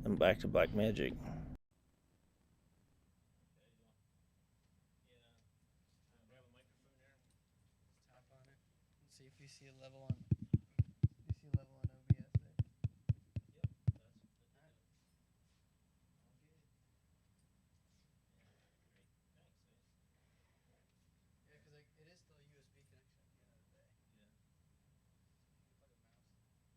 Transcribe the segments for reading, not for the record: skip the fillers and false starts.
and back to Black Magic. Tap on it and see if you see a level on. You see a level on OBS there. Yeah, because like, it is still a USB connection at the end of the day. You can plug a mouse in.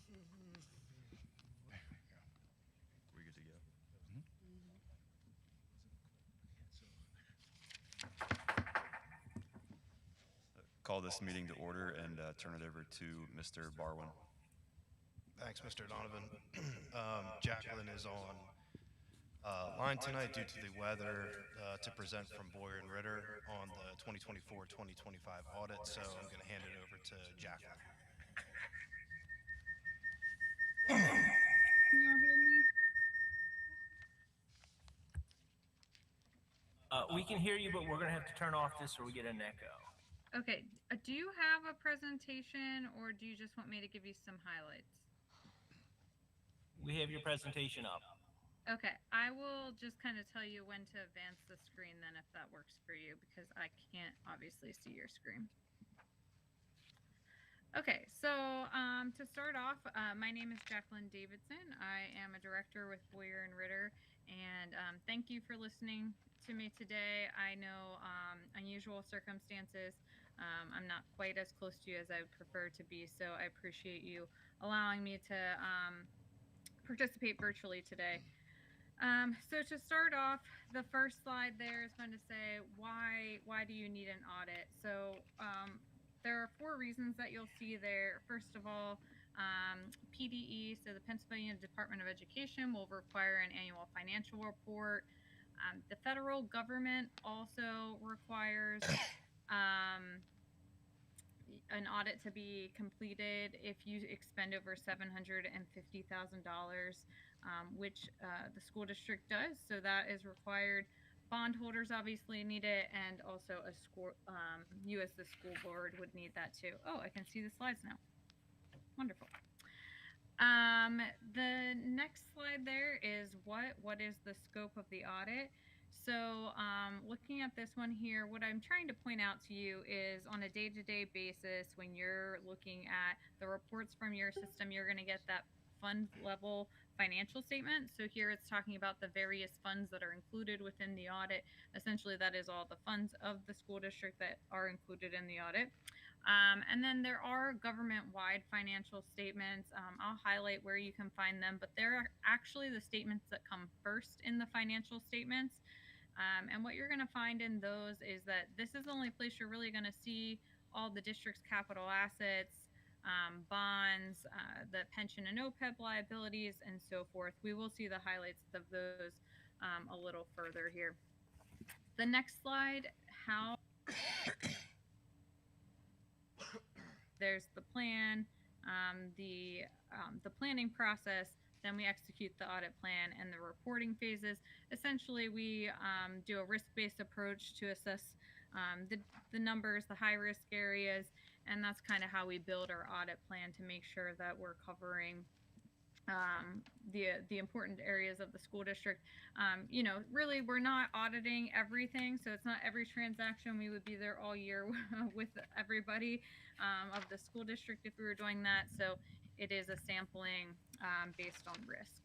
We good to go? Call this meeting to order and turn it over to Mr. Barwin. Thanks, Mr. Donovan. Jacqueline is on line tonight due to the weather to present from Boyer and Ritter on the 2024-2025 audit, so I'm going to hand it over to Jacqueline. Can y'all hear me? We can hear you, but we're going to have to turn off this or we get an echo. Okay. Do you have a presentation, or do you just want me to give you some highlights? We have your presentation up. Okay. I will just kind of tell you when to advance the screen then, if that works for you, because I can't obviously see your screen. Okay, so to start off, my name is Jacqueline Davidson. I am a director with Boyer and Ritter, and thank you for listening to me today. I know unusual circumstances. I'm not quite as close to you as I would prefer to be, so I appreciate you allowing me to participate virtually today. So to start off, the first slide there is going to say why do you need an audit? So there are 4 reasons that you'll see there. First of all, PDE, so the Pennsylvania Department of Education, will require an annual financial report. The federal government also requires an audit to be completed if you expend over $750,000, which the school district does. So that is required. Bondholders obviously need it, and also a school, you as the school board would need that too. Oh, I can see the slides now. Wonderful. The next slide there is what is the scope of the audit. So looking at this one here, what I'm trying to point out to you is on a day-to-day basis, when you're looking at the reports from your system, you're going to get that fund level financial statement. So here it's talking about the various funds that are included within the audit. Essentially, that is all the funds of the school district that are included in the audit. And then there are government-wide financial statements. I'll highlight where you can find them, but they're actually the statements that come first in the financial statements. And what you're going to find in those is that this is the only place you're really going to see all the district's capital assets, bonds, the pension and OPEB liabilities, and so forth. We will see the highlights of those a little further here. The next slide, there's the plan, the planning process, then we execute the audit plan and the reporting phases. Essentially, we do a risk-based approach to assess the numbers, the high-risk areas, and that's kind of how we build our audit plan to make sure that we're covering the important areas of the school district. You know, really, we're not auditing everything, so it's not every transaction. We would be there all year with everybody of the school district if we were doing that. So it is a sampling based on risk.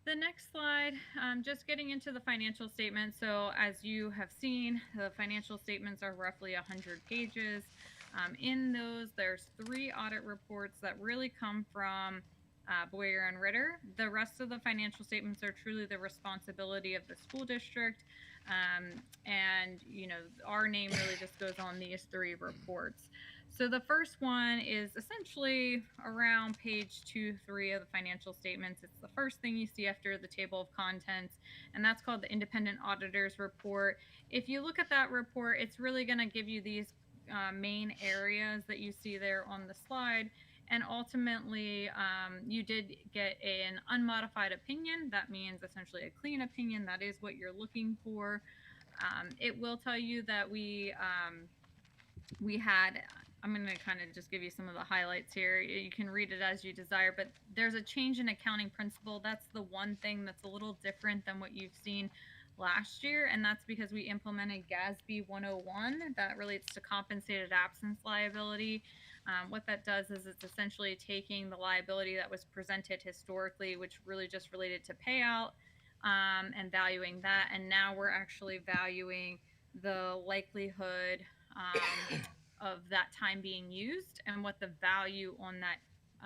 The next slide, just getting into the financial statements. So as you have seen, the financial statements are roughly 100 pages. In those, there's 3 audit reports that really come from Boyer and Ritter. The rest of the financial statements are truly the responsibility of the school district. And, you know, our name really just goes on these 3 reports. So the first one is essentially around page 2-3 of the financial statements. It's the first thing you see after the table of contents, and that's called the Independent Auditor's Report. If you look at that report, it's really going to give you these main areas that you see there on the slide. And ultimately, you did get an unmodified opinion. That means essentially a clean opinion. That is what you're looking for. It will tell you that we had, I'm going to kind of just give you some of the highlights here. You can read it as you desire, but there's a change in accounting principle. That's the one thing that's a little different than what you've seen last year, and that's because we implemented GASB 101 that relates to compensated absence liability. What that does is it's essentially taking the liability that was presented historically, which really just related to payout, and valuing that, and now we're actually valuing the likelihood of that time being used and what the value on that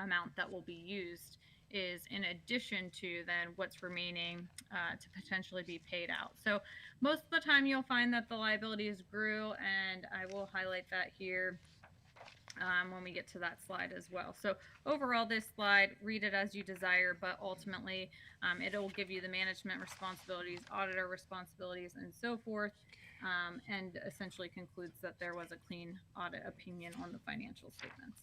amount that will be used is in addition to then what's remaining to potentially be paid out. So most of the time you'll find that the liabilities grew, and I will highlight that here when we get to that slide as well. So overall, this slide, read it as you desire, but ultimately it'll give you the management responsibilities, auditor responsibilities, and so forth, and essentially concludes that there was a clean audit opinion on the financial statements.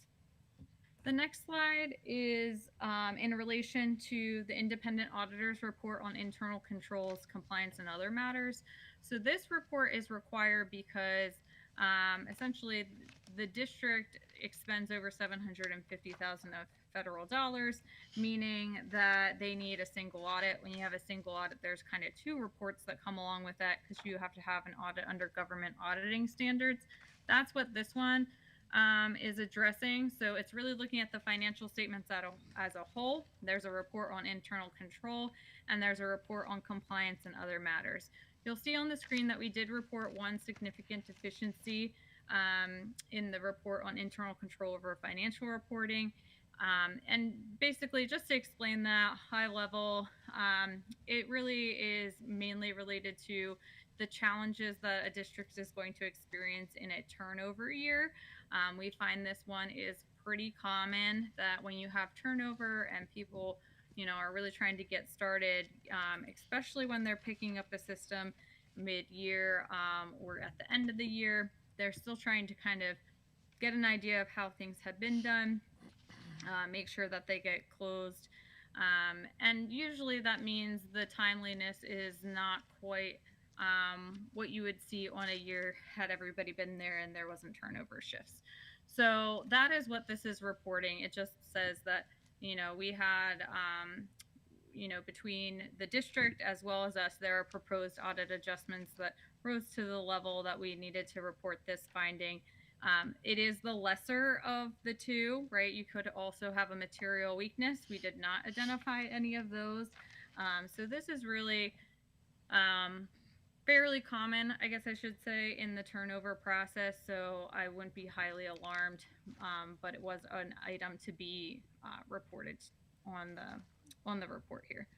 The next slide is in relation to the independent auditor's report on internal controls, compliance, and other matters. So this report is required because essentially the district expends over $750,000 of federal dollars, meaning that they need a single audit. When you have a single audit, there's kind of two reports that come along with that because you have to have an audit under government auditing standards. That's what this one is addressing. So it's really looking at the financial statements as a whole. There's a report on internal control, and there's a report on compliance and other matters. You'll see on the screen that we did report one significant deficiency in the report on internal control over financial reporting. And basically, just to explain that high level, it really is mainly related to the challenges that a district is going to experience in a turnover year. We find this one is pretty common, that when you have turnover and people, are really trying to get started, especially when they're picking up a system mid-year or at the end of the year, they're still trying to kind of get an idea of how things have been done, make sure that they get closed. And usually that means the timeliness is not quite what you would see on a year had everybody been there and there wasn't turnover shifts. So that is what this is reporting. It just says that, we had, between the district as well as us, there are proposed audit adjustments that rose to the level that we needed to report this finding. It is the lesser of the two, right? You could also have a material weakness. We did not identify any of those. So this is really fairly common, I guess I should say, in the turnover process, so I wouldn't be highly alarmed, but it was an item to be reported on the report here.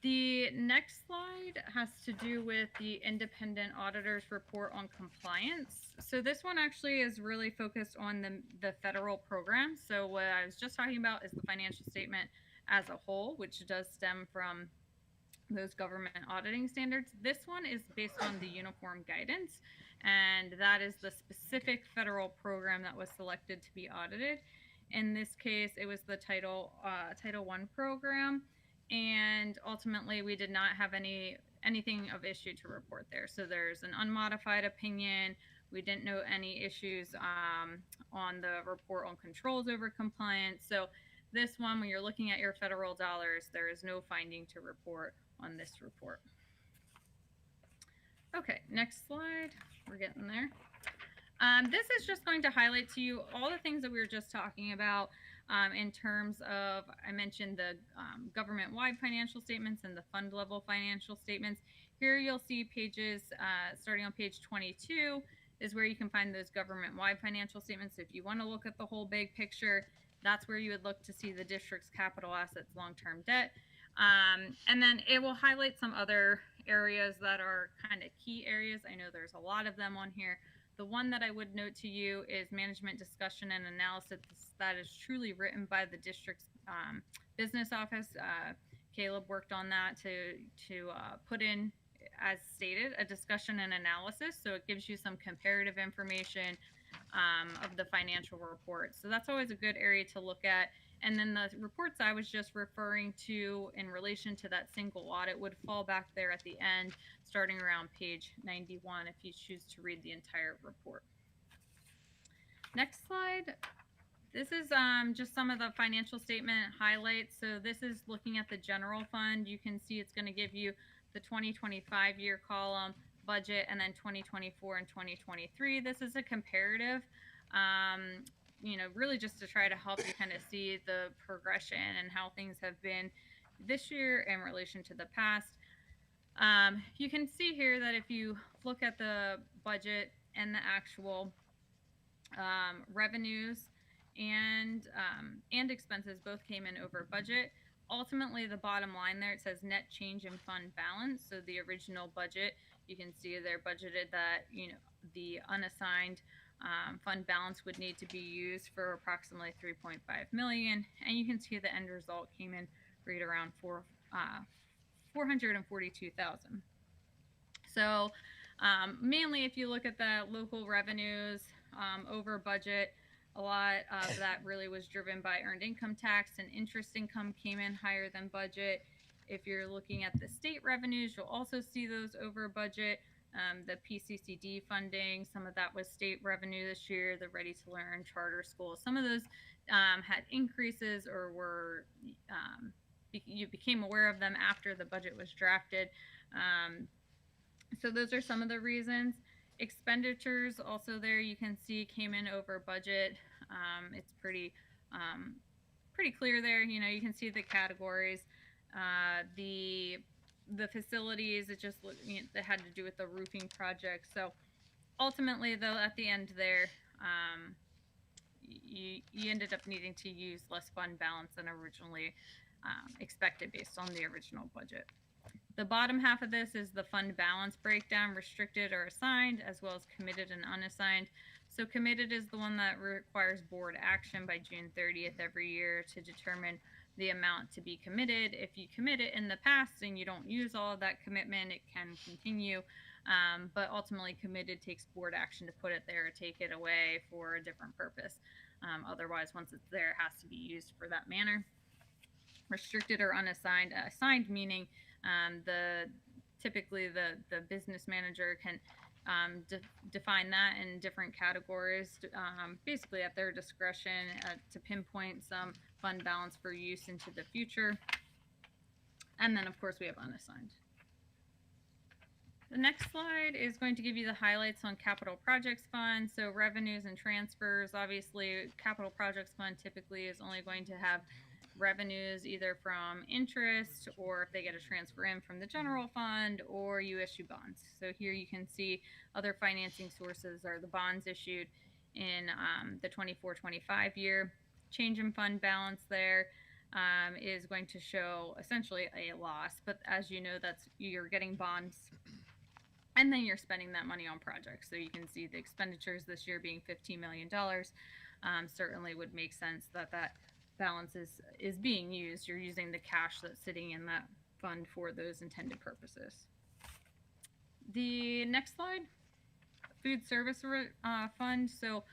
The next slide has to do with the independent auditor's report on compliance. So this one actually is really focused on the federal program. So what I was just talking about is the financial statement as a whole, which does stem from those government auditing standards. This one is based on the uniform guidance, and that is the specific federal program that was selected to be audited. In this case, it was the Title I program, and ultimately we did not have anything of issue to report there. So there's an unmodified opinion. We didn't know any issues on the report on controls over compliance. So this one, when you're looking at your federal dollars, there is no finding to report on this report. Okay, next slide. We're getting there. This is just going to highlight to you all the things that we were just talking about in terms of, I mentioned the government-wide financial statements and the fund-level financial statements. Here you'll see pages, starting on page 22, is where you can find those government-wide financial statements. If you want to look at the whole big picture, that's where you would look to see the district's capital assets, long-term debt. And then it will highlight some other areas that are kind of key areas. I know there's a lot of them on here. The one that I would note to you is management discussion and analysis. That is truly written by the district's business office. Caleb worked on that to put in, as stated, a discussion and analysis. So it gives you some comparative information of the financial report. So that's always a good area to look at. And then the reports I was just referring to in relation to that single audit would fall back there at the end, starting around page 91 if you choose to read the entire report. Next slide. This is just some of the financial statement highlights. So this is looking at the general fund. You can see it's going to give you the 2025 year column, budget, and then 2024 and 2023. This is a comparative. Really just to try to help you kind of see the progression and how things have been this year in relation to the past. You can see here that if you look at the budget and the actual revenues and expenses both came in over budget. Ultimately, the bottom line there, it says net change in fund balance. So the original budget, you can see they're budgeted that, the unassigned fund balance would need to be used for approximately 3.5 million, and you can see the end result came in right around 442,000. So mainly, if you look at the local revenues over budget, a lot of that really was driven by earned income tax, and interest income came in higher than budget. If you're looking at the state revenues, you'll also see those over budget. The PCCD funding, some of that was state revenue this year, the Ready to Learn charter schools. Some of those had increases or were, you became aware of them after the budget was drafted. So those are some of the reasons. Expenditures also there you can see came in over budget. It's pretty clear there. You can see the categories. The facilities, it just that had to do with the roofing project. So ultimately, though, at the end there, you ended up needing to use less fund balance than originally expected based on the original budget. The bottom half of this is the fund balance breakdown, restricted or assigned, as well as committed and unassigned. So committed is the one that requires board action by June 30th every year to determine the amount to be committed. If you commit it in the past and you don't use all of that commitment, it can continue. But ultimately, committed takes board action to put it there or take it away for a different purpose. Otherwise, once it's there, it has to be used for that manner. Restricted or unassigned. Assigned meaning typically the business manager can define that in different categories, basically at their discretion to pinpoint some fund balance for use into the future. And then, of course, we have unassigned. The next slide is going to give you the highlights on capital projects fund. So revenues and transfers. Obviously, capital projects fund typically is only going to have revenues either from interest, or if they get a transfer in from the general fund, or you issue bonds. So here you can see other financing sources are the bonds issued in the 24-25 year. Change in fund balance there is going to show essentially a loss, but as you know, you're getting bonds and then you're spending that money on projects. So you can see the expenditures this year being $15 million. Certainly would make sense that balance is being used. You're using the cash that's sitting in that fund for those intended purposes. The next slide, food service fund. So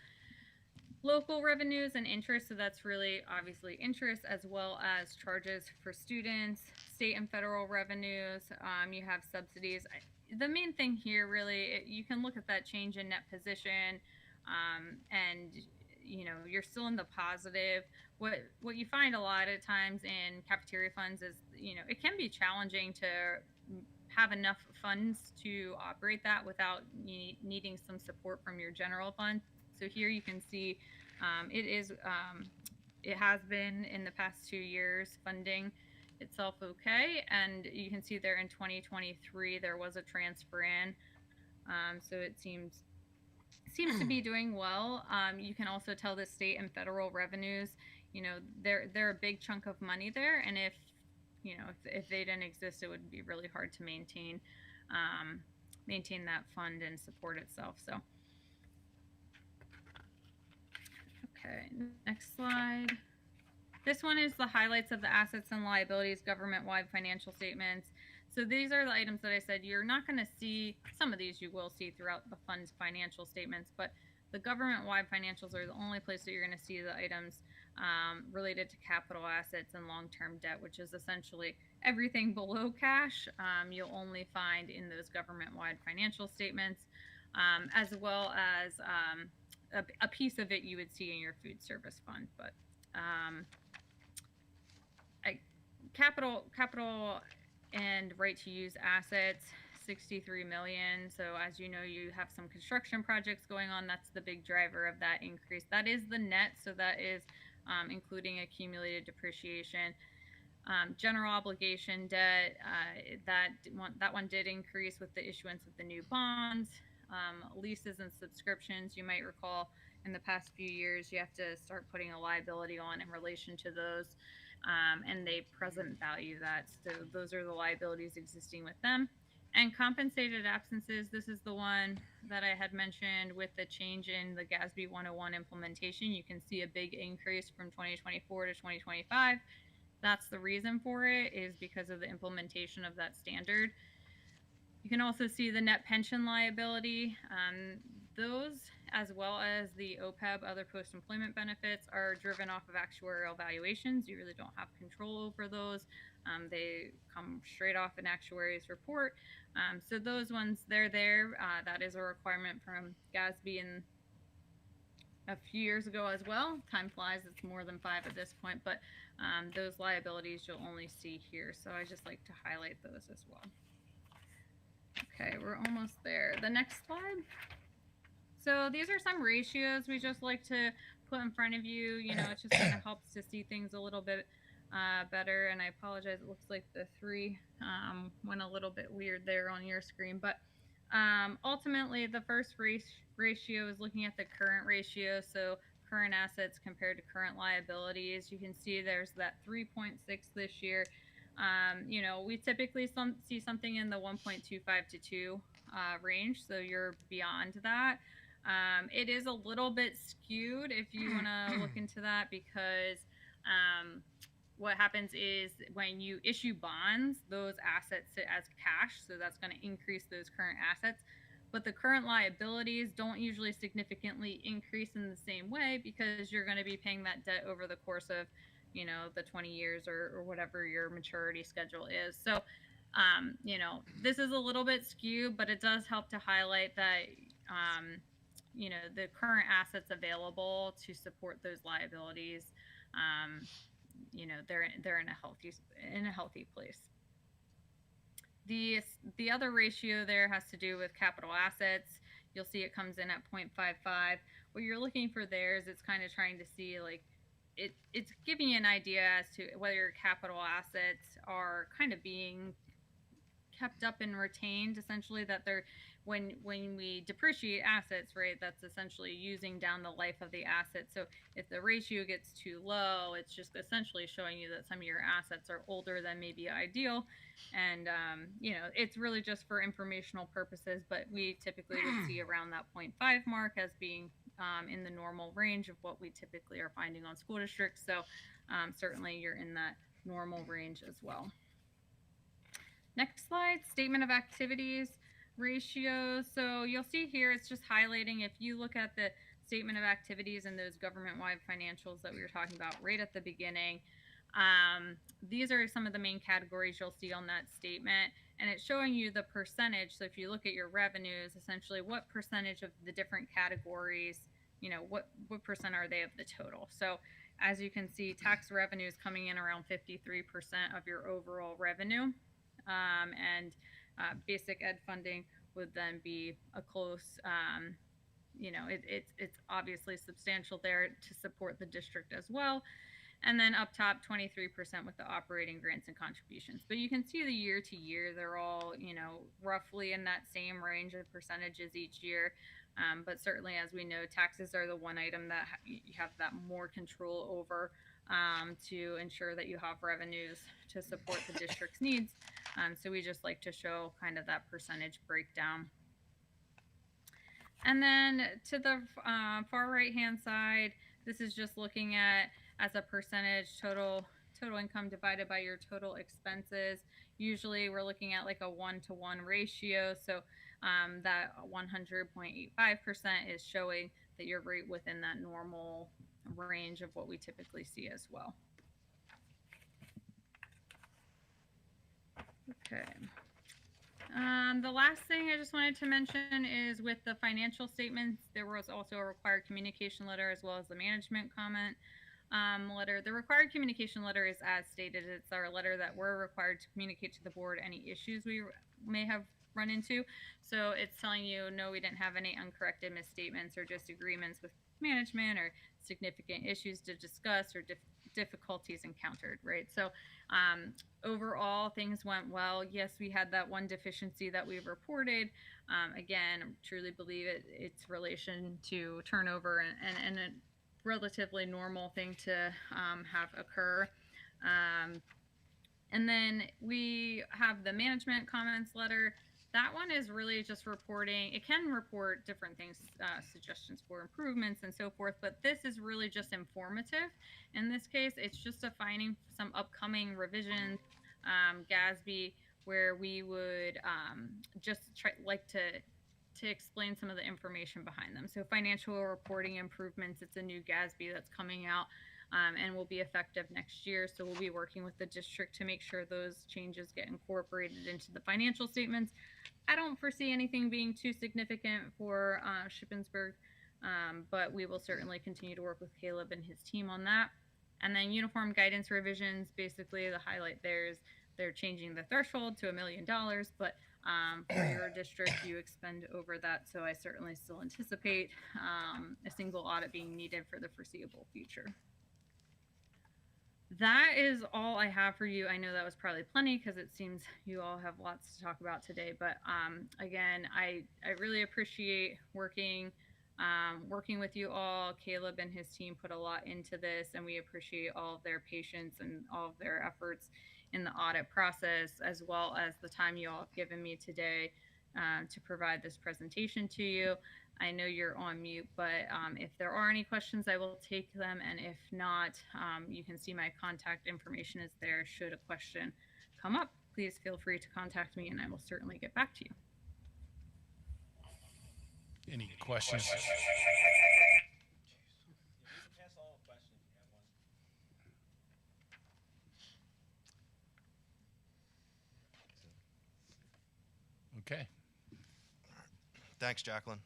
local revenues and interest, so that's really obviously interest as well as charges for students. State and federal revenues, you have subsidies. The main thing here really, you can look at that change in net position, and you're still in the positive. What you find a lot of times in cafeteria funds is, it can be challenging to have enough funds to operate that without needing some support from your general fund. So here you can see it has been in the past 2 years funding itself okay, and you can see there in 2023 there was a transfer in, so it seems to be doing well. You can also tell the state and federal revenues, they're a big chunk of money there, and if they didn't exist, it would be really hard to maintain that fund and support itself. So okay, next slide. This one is the highlights of the assets and liabilities government-wide financial statements. So these are the items that I said you're not going to see. Some of these you will see throughout the fund's financial statements, but the government-wide financials are the only place that you're going to see the items related to capital assets and long-term debt, which is essentially everything below cash. You'll only find in those government-wide financial statements, as well as a piece of it you would see in your food service fund. But capital and right to use assets, 63 million. So as you know, you have some construction projects going on. That's the big driver of that increase. That is the net, so that is including accumulated depreciation. General obligation debt, that one did increase with the issuance of the new bonds. Leases and subscriptions, you might recall, in the past few years, you have to start putting a liability on in relation to those, and they present value that. So those are the liabilities existing with them. And compensated absences, this is the one that I had mentioned with the change in the GASB 101 implementation. You can see a big increase from 2024 to 2025. That's the reason for it, is because of the implementation of that standard. You can also see the net pension liability. Those, as well as the OPEB, other post-employment benefits, are driven off of actuarial valuations. You really don't have control over those. They come straight off an actuary's report. So those ones, they're there. That is a requirement from GASB and a few years ago as well. Time flies, it's more than 5 at this point, but those liabilities you'll only see here. So I just like to highlight those as well. Okay, we're almost there. The next slide. So these are some ratios we just like to put in front of you. You know, it just kind of helps to see things a little bit better. And I apologize, it looks like the 3 went a little bit weird there on your screen. But ultimately, the first ratio is looking at the current ratio. So current assets compared to current liabilities. You can see there's that 3.6 this year. You know, we typically see something in the 1.25 to 2 range, so you're beyond that. It is a little bit skewed if you want to look into that, because what happens is when you issue bonds, those assets sit as cash, so that's going to increase those current assets. But the current liabilities don't usually significantly increase in the same way, because you're going to be paying that debt over the course of, you know, the 20 years or whatever your maturity schedule is. So, you know, this is a little bit skewed, but it does help to highlight that, you know, the current assets available to support those liabilities, you know, they're in a healthy place. The other ratio there has to do with capital assets. You'll see it comes in at 0.55. What you're looking for there is it's kind of trying to see, like, it's giving you an idea as to whether your capital assets are kind of being kept up and retained, essentially, that they're, when we depreciate assets, right, that's essentially using down the life of the asset. So if the ratio gets too low, it's just essentially showing you that some of your assets are older than maybe ideal. And you know, it's really just for informational purposes, but we typically would see around that 0.5 mark as being in the normal range of what we typically are finding on school districts. So certainly you're in that normal range as well. Next slide, statement of activities ratios. So you'll see here, it's just highlighting, if you look at the statement of activities and those government-wide financials that we were talking about right at the beginning, these are some of the main categories you'll see on that statement, and it's showing you the percentage. So if you look at your revenues, essentially what percentage of the different categories, you know, what percent are they of the total. So as you can see, tax revenue is coming in around 53% of your overall revenue, and basic ed funding would then be a close, you know, it's obviously substantial there to support the district as well. And then up top, 23% with the operating grants and contributions. But you can see the year to year, they're all, you know, roughly in that same range of percentages each year. But certainly, as we know, taxes are the one item that you have that more control over, to ensure that you have revenues to support the district's needs. So we just like to show kind of that percentage breakdown. And then to the far right hand side, this is just looking at, as a percentage, total income divided by your total expenses. Usually we're looking at like a 1-to-1 ratio. So that 100.85% is showing that you're right within that normal range of what we typically see as well. Okay. The last thing I just wanted to mention is with the financial statements, there was also a required communication letter as well as the management comment letter. The required communication letter is as stated. It's our letter that we're required to communicate to the board any issues we may have run into. So it's telling you, no, we didn't have any uncorrected misstatements or disagreements with management or significant issues to discuss or difficulties encountered, right? So overall, things went well. Yes, we had that one deficiency that we reported. Again, I truly believe it's relation to turnover and a relatively normal thing to have occur. And then we have the management comments letter. That one is really just reporting. It can report different things, suggestions for improvements and so forth, but this is really just informative. In this case, it's just defining some upcoming revisions, GASB, where we would just like to explain some of the information behind them. So financial reporting improvements, it's a new GASB that's coming out and will be effective next year. So we'll be working with the district to make sure those changes get incorporated into the financial statements. I don't foresee anything being too significant for Shippensburg, but we will certainly continue to work with Caleb and his team on that. And then uniform guidance revisions, basically the highlight there is they're changing the threshold to $1 million, but for your district, you expend over that. So I certainly still anticipate a single audit being needed for the foreseeable future. That is all I have for you. I know that was probably plenty because it seems you all have lots to talk about today. But again, I really appreciate working with you all. Caleb and his team put a lot into this, and we appreciate all of their patience and all of their efforts in the audit process, as well as the time you all have given me today to provide this presentation to you. I know you're on mute, but if there are any questions, I will take them. And if not, you can see my contact information is there. Should a question come up, please feel free to contact me and I will certainly get back to you. Any questions? Okay. Thanks, Jacqueline.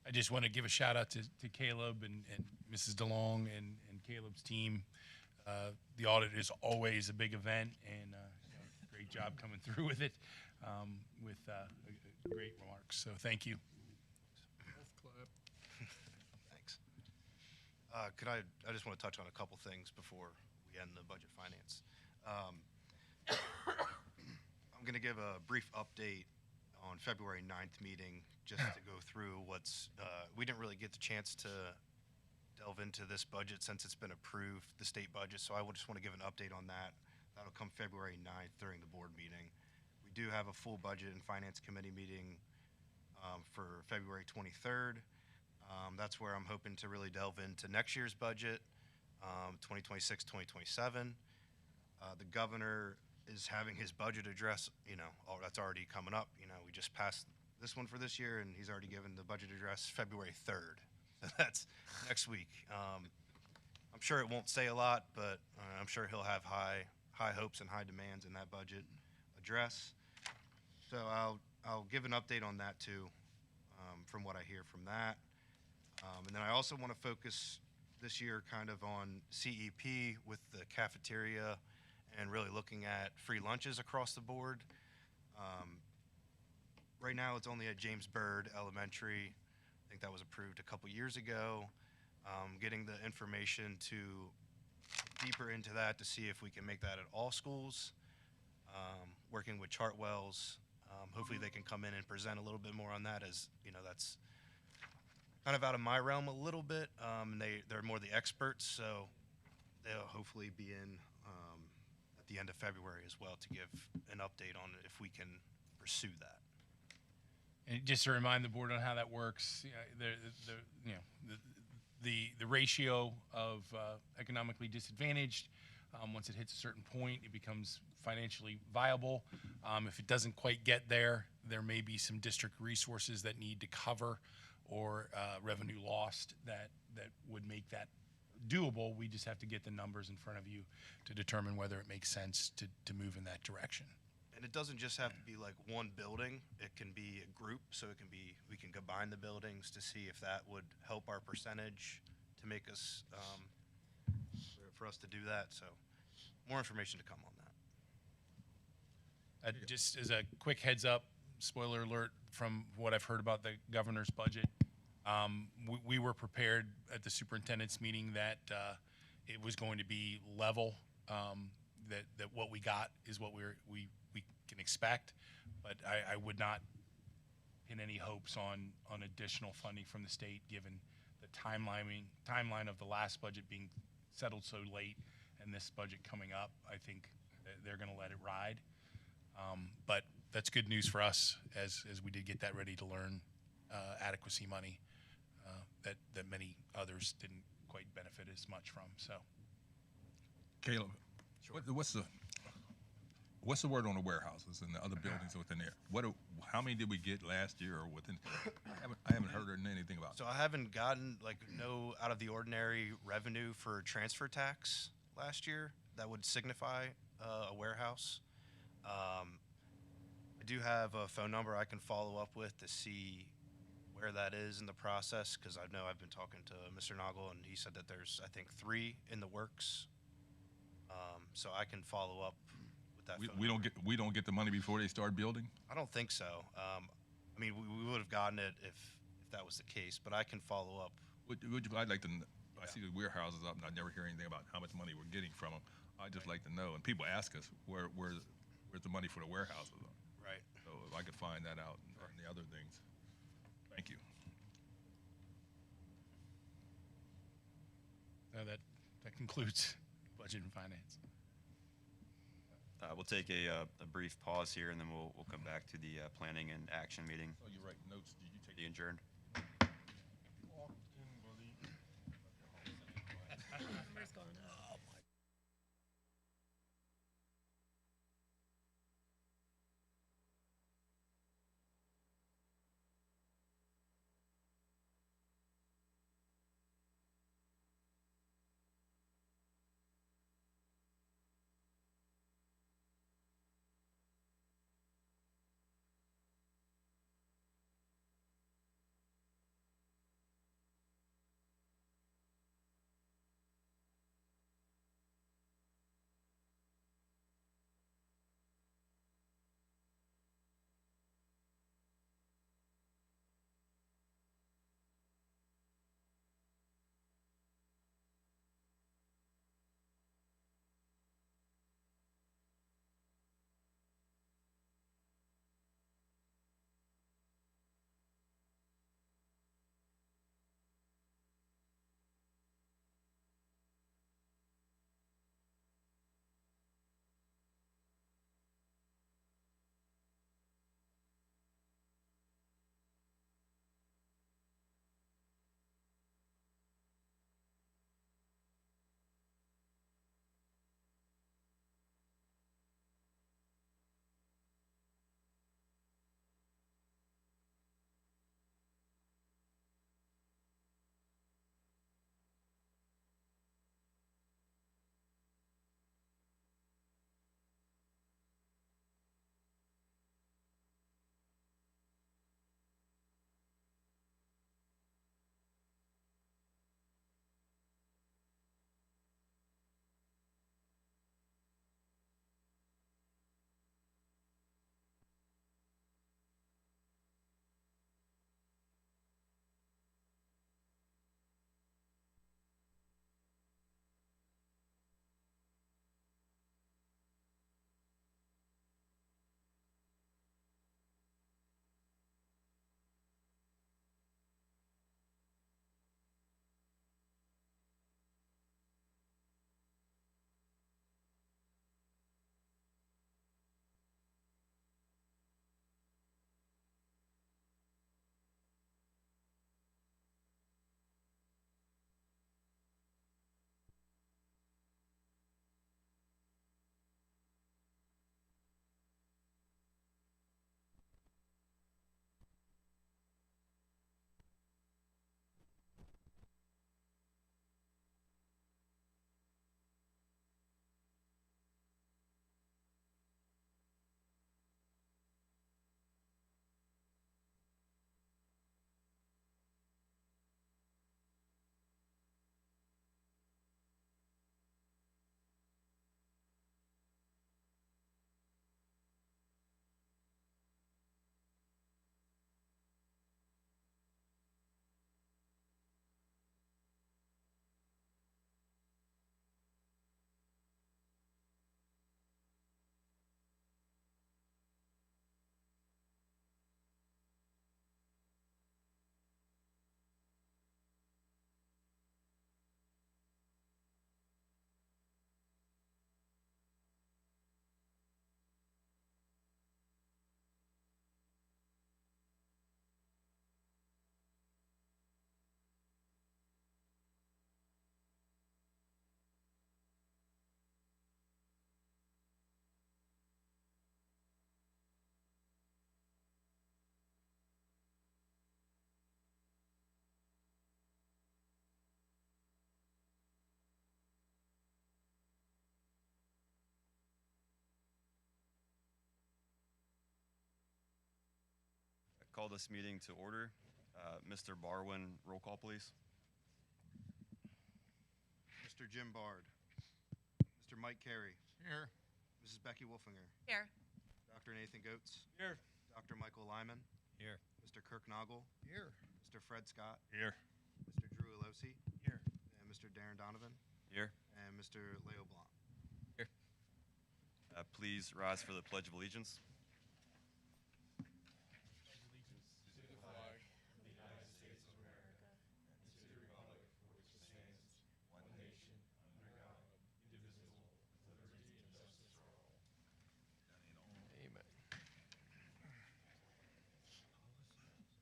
I just want to give a shout out to Caleb and Mrs. DeLong and Caleb's team. The audit is always a big event, and great job coming through with it with great remarks. So thank you. Thanks. I just want to touch on a couple things before we end the budget finance. I'm going to give a brief update on February 9th meeting just to go through what's, we didn't really get the chance to delve into this budget since it's been approved, the state budget, so I just want to give an update on that. That'll come February 9th during the board meeting. We do have a full budget and finance committee meeting for February 23rd. That's where I'm hoping to really delve into next year's budget, 2026, 2027. The governor is having his budget address, that's already coming up. We just passed this one for this year, and he's already given the budget address February 3rd. So that's next week. I'm sure it won't say a lot, but I'm sure he'll have high hopes and high demands in that budget address. So I'll give an update on that too, from what I hear from that. And then I also want to focus this year kind of on CEP with the cafeteria and really looking at free lunches across the board. Right now it's only at James Byrd Elementary. I think that was approved a couple years ago. Getting the information to deeper into that to see if we can make that at all schools. Working with Chartwells. Hopefully they can come in and present a little bit more on that, as that's kind of out of my realm a little bit. They're more the experts, so they'll hopefully be in at the end of February as well to give an update on if we can pursue that. And just to remind the board on how that works, the ratio of economically disadvantaged, once it hits a certain point, it becomes financially viable. If it doesn't quite get there, there may be some district resources that need to cover or revenue lost that would make that doable. We just have to get the numbers in front of you to determine whether it makes sense to move in that direction. And it doesn't just have to be like one building. It can be a group, so it can be, we can combine the buildings to see if that would help our percentage to make us, for us to do that. So more information to come on that. Just as a quick heads up, spoiler alert, from what I've heard about the governor's budget, we were prepared at the superintendent's meeting that it was going to be level, that what we got is what we can expect, but I would not pin any hopes on additional funding from the state, given the timeline of the last budget being settled so late and this budget coming up. I think that they're going to let it ride. But that's good news for us as we did get that ready to learn adequacy money that many others didn't quite benefit as much from. So, Caleb, what's the word on the warehouses and the other buildings within there? How many did we get last year or within? I haven't heard anything about it. So I haven't gotten no out of the ordinary revenue for transfer tax last year that would signify a warehouse. I do have a phone number I can follow up with to see where that is in the process, because I know I've been talking to Mr. Noggle and he said that there's, I think, 3 in the works. So I can follow up with that. We don't get the money before they start building. I don't think so. I mean, we would have gotten it if that was the case, but I can follow up. I'd like to. I see the warehouses up, and I never hear anything about how much money we're getting from them. I'd just like to know. And people ask us where's the money for the warehouses. Right. So if I could find that out and the other things. Thank you. that concludes budget and finance. We'll take a brief pause here, and then we'll come back to the planning and action meeting. Oh, you write notes. Did you take The adjourned. call this meeting to order. Mr. Barwin, roll call, please. Mr. Jim Bard. Mr. Mike Carey. Here. Mrs. Becky Wolfinger. Here. Dr. Nathan Goetz. Here. Dr. Michael Lyman. Here. Mr. Kirk Noggle. Here. Mr. Fred Scott. Here. Mr. Drew Alosi. Here. And Mr. Darren Donovan. Here. And Mr. Leo Blanc. Please rise for the Pledge of Allegiance.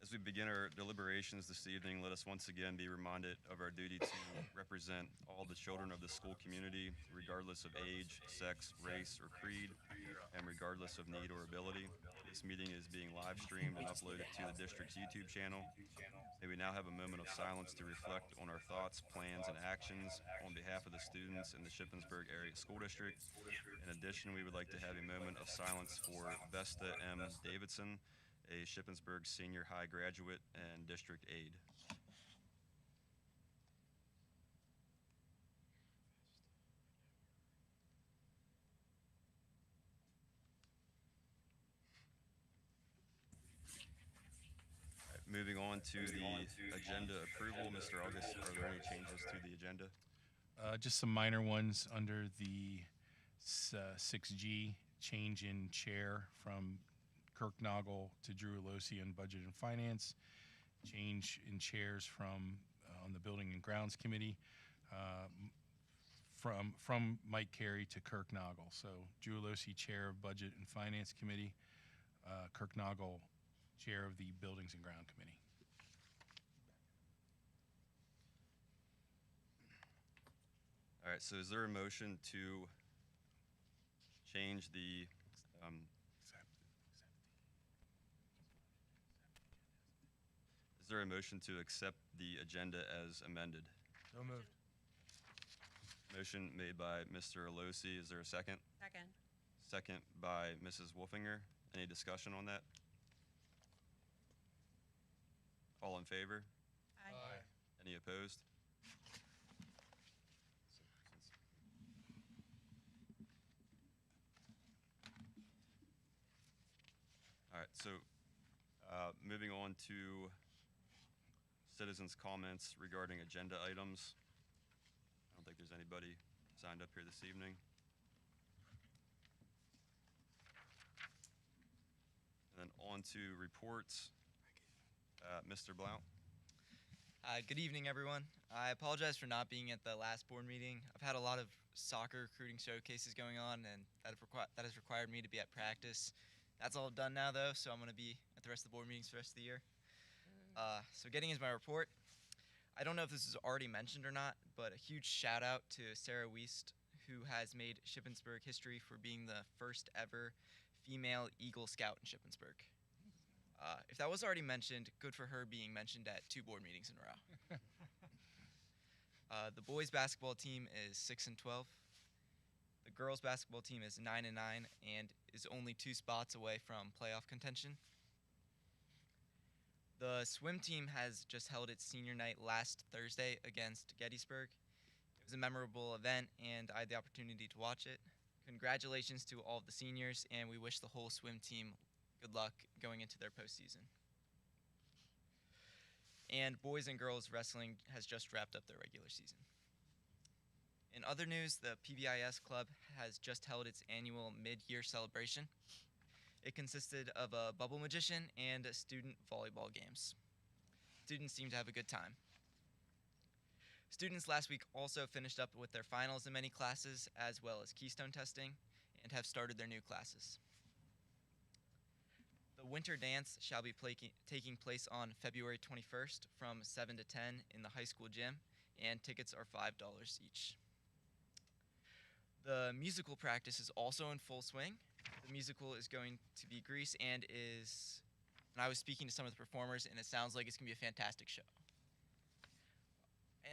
As we begin our deliberations this evening, let us once again be reminded of our duty to represent all the children of the school community, regardless of age, sex, race, or creed, and regardless of need or ability. This meeting is being live streamed and uploaded to the district's YouTube channel. May we now have a moment of silence to reflect on our thoughts, plans, and actions on behalf of the students in the Shippensburg Area School District. In addition, we would like to have a moment of silence for Vesta M. Davidson, a Shippensburg senior high graduate and district aide. All right, moving on to the agenda approval. Mr. August, are there any changes to the agenda? Just some minor ones under the 6G, change in chair from Kirk Noggle to Drew Alosi on Budget and Finance, change in chairs from on the Building and Grounds Committee, from Mike Carey to Kirk Noggle. So Drew Alosi, Chair of Budget and Finance Committee, Kirk Noggle, Chair of the Buildings and Ground Committee. All right, so is there a motion to change the is there a motion to accept the agenda as amended? So moved. Motion made by Mr. Alosi. Is there a second? Second. Second by Mrs. Wolfinger. Any discussion on that? All in favor? Aye. Any opposed? All right, so moving on to citizens' comments regarding agenda items. I don't think there's anybody signed up here this evening. And then on to reports. Mr. Blount. Good evening, everyone. I apologize for not being at the last board meeting. I've had a lot of soccer recruiting showcases going on, and that has required me to be at practice. That's all done now, though, so I'm going to be at the rest of the board meetings for the rest of the year. So getting into my report, I don't know if this is already mentioned or not, but a huge shout out to Sarah Wiest, who has made Shippensburg history for being the first ever female Eagle Scout in Shippensburg. If that was already mentioned, good for her being mentioned at 2 board meetings in a row. The boys basketball team is 6-12. The girls basketball team is 9-9 and is only 2 spots away from playoff contention. The swim team has just held its senior night last Thursday against Gettysburg. It was a memorable event, and I had the opportunity to watch it. Congratulations to all of the seniors, and we wish the whole swim team good luck going into their postseason. And boys and girls wrestling has just wrapped up their regular season. In other news, the PBIS Club has just held its annual mid-year celebration. It consisted of a bubble magician and student volleyball games. Students seemed to have a good time. Students last week also finished up with their finals in many classes, as well as keystone testing, and have started their new classes. The winter dance shall be taking place on February 21st from 7 to 10 in the high school gym, and tickets are $5 each. The musical practice is also in full swing. The musical is going to be Grease and I was speaking to some of the performers, and it sounds like it's going to be a fantastic show.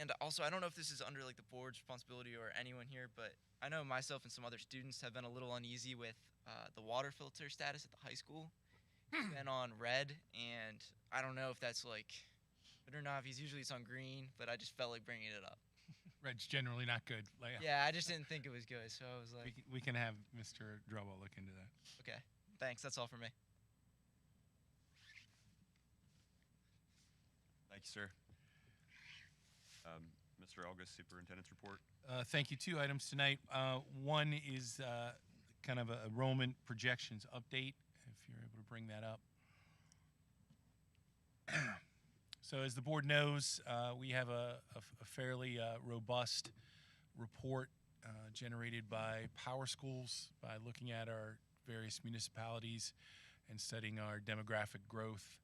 And also, I don't know if this is under like the board's responsibility or anyone here, but I know myself and some other students have been a little uneasy with the water filter status at the high school, been on red, and I don't know if that's like good or not. If usually it's on green, but I just felt like bringing it up. Red's generally not good. Yeah, I just didn't think it was good, so I was like, We can have Mr. Drubble look into that. okay, thanks. That's all for me. Thank you, sir. Mr. August, Superintendent's report. Thank you. 2 items tonight. One is kind of a enrollment projections update, if you're able to bring that up. So as the board knows, we have a fairly robust report generated by Power Schools by looking at our various municipalities and studying our demographic growth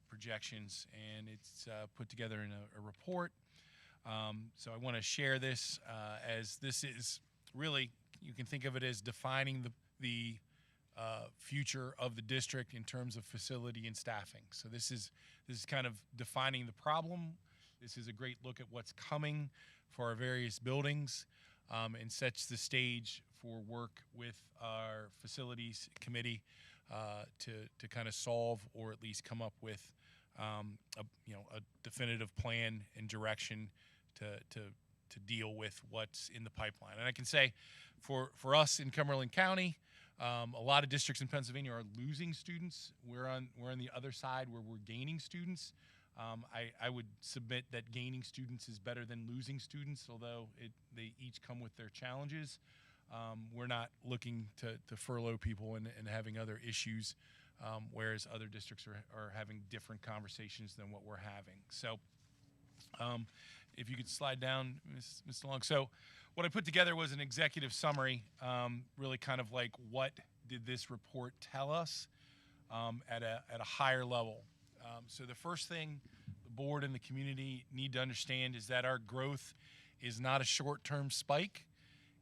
projections, and it's put together in a report. So I want to share this as this is really, you can think of it as defining the future of the district in terms of facility and staffing. So this is kind of defining the problem. This is a great look at what's coming for our various buildings, and sets the stage for work with our facilities committee to kind of solve or at least come up with a definitive plan and direction to deal with what's in the pipeline. And I can say for us in Cumberland County, a lot of districts in Pennsylvania are losing students. We're on the other side where we're gaining students. I would submit that gaining students is better than losing students, although they each come with their challenges. We're not looking to furlough people and having other issues, whereas other districts are having different conversations than what we're having. So if you could slide down, Mr. Long. So what I put together was an executive summary, really kind of like what did this report tell us at a higher level. So the first thing the board and the community need to understand is that our growth is not a short-term spike.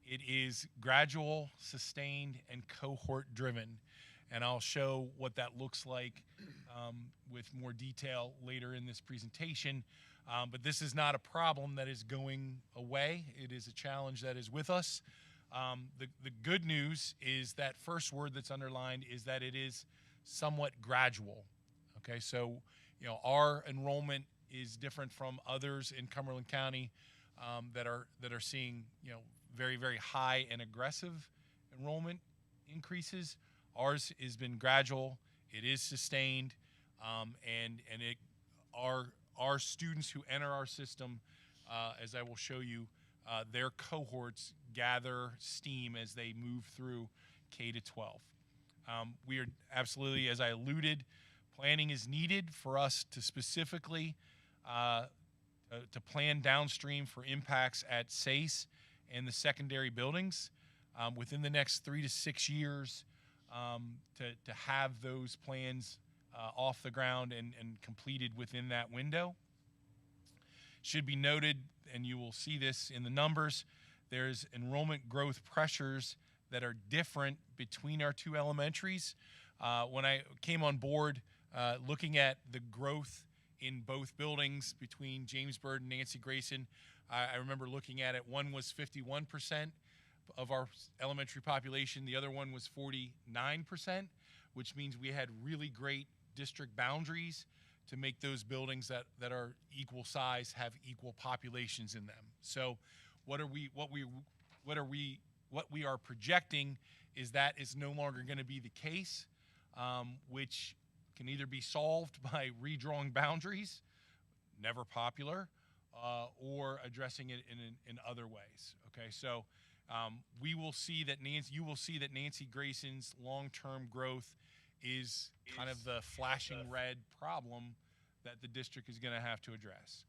It is gradual, sustained, and cohort-driven. And I'll show what that looks like with more detail later in this presentation. But this is not a problem that is going away. It is a challenge that is with us. The good news is that first word that's underlined is that it is somewhat gradual. Okay, so our enrollment is different from others in Cumberland County that are seeing very, very high and aggressive enrollment increases. Ours has been gradual. It is sustained, and our students who enter our system, as I will show you, their cohorts gather steam as they move through K to 12. We are absolutely, as I alluded, planning is needed for us to specifically to plan downstream for impacts at SACE and the secondary buildings within the next 3 to 6 years, to have those plans off the ground and completed within that window. Should be noted, and you will see this in the numbers, there's enrollment growth pressures that are different between our 2 elementaries. When I came on board, looking at the growth in both buildings between James Byrd and Nancy Grayson, I remember looking at it. One was 51% of our elementary population. The other one was 49%, which means we had really great district boundaries to make those buildings that are equal size have equal populations in them. So what we are projecting is that is no longer going to be the case, which can either be solved by redrawing boundaries, never popular, or addressing it in other ways. Okay, so you will see that Nancy Grayson's long-term growth is kind of the flashing red problem that the district is going to have to address.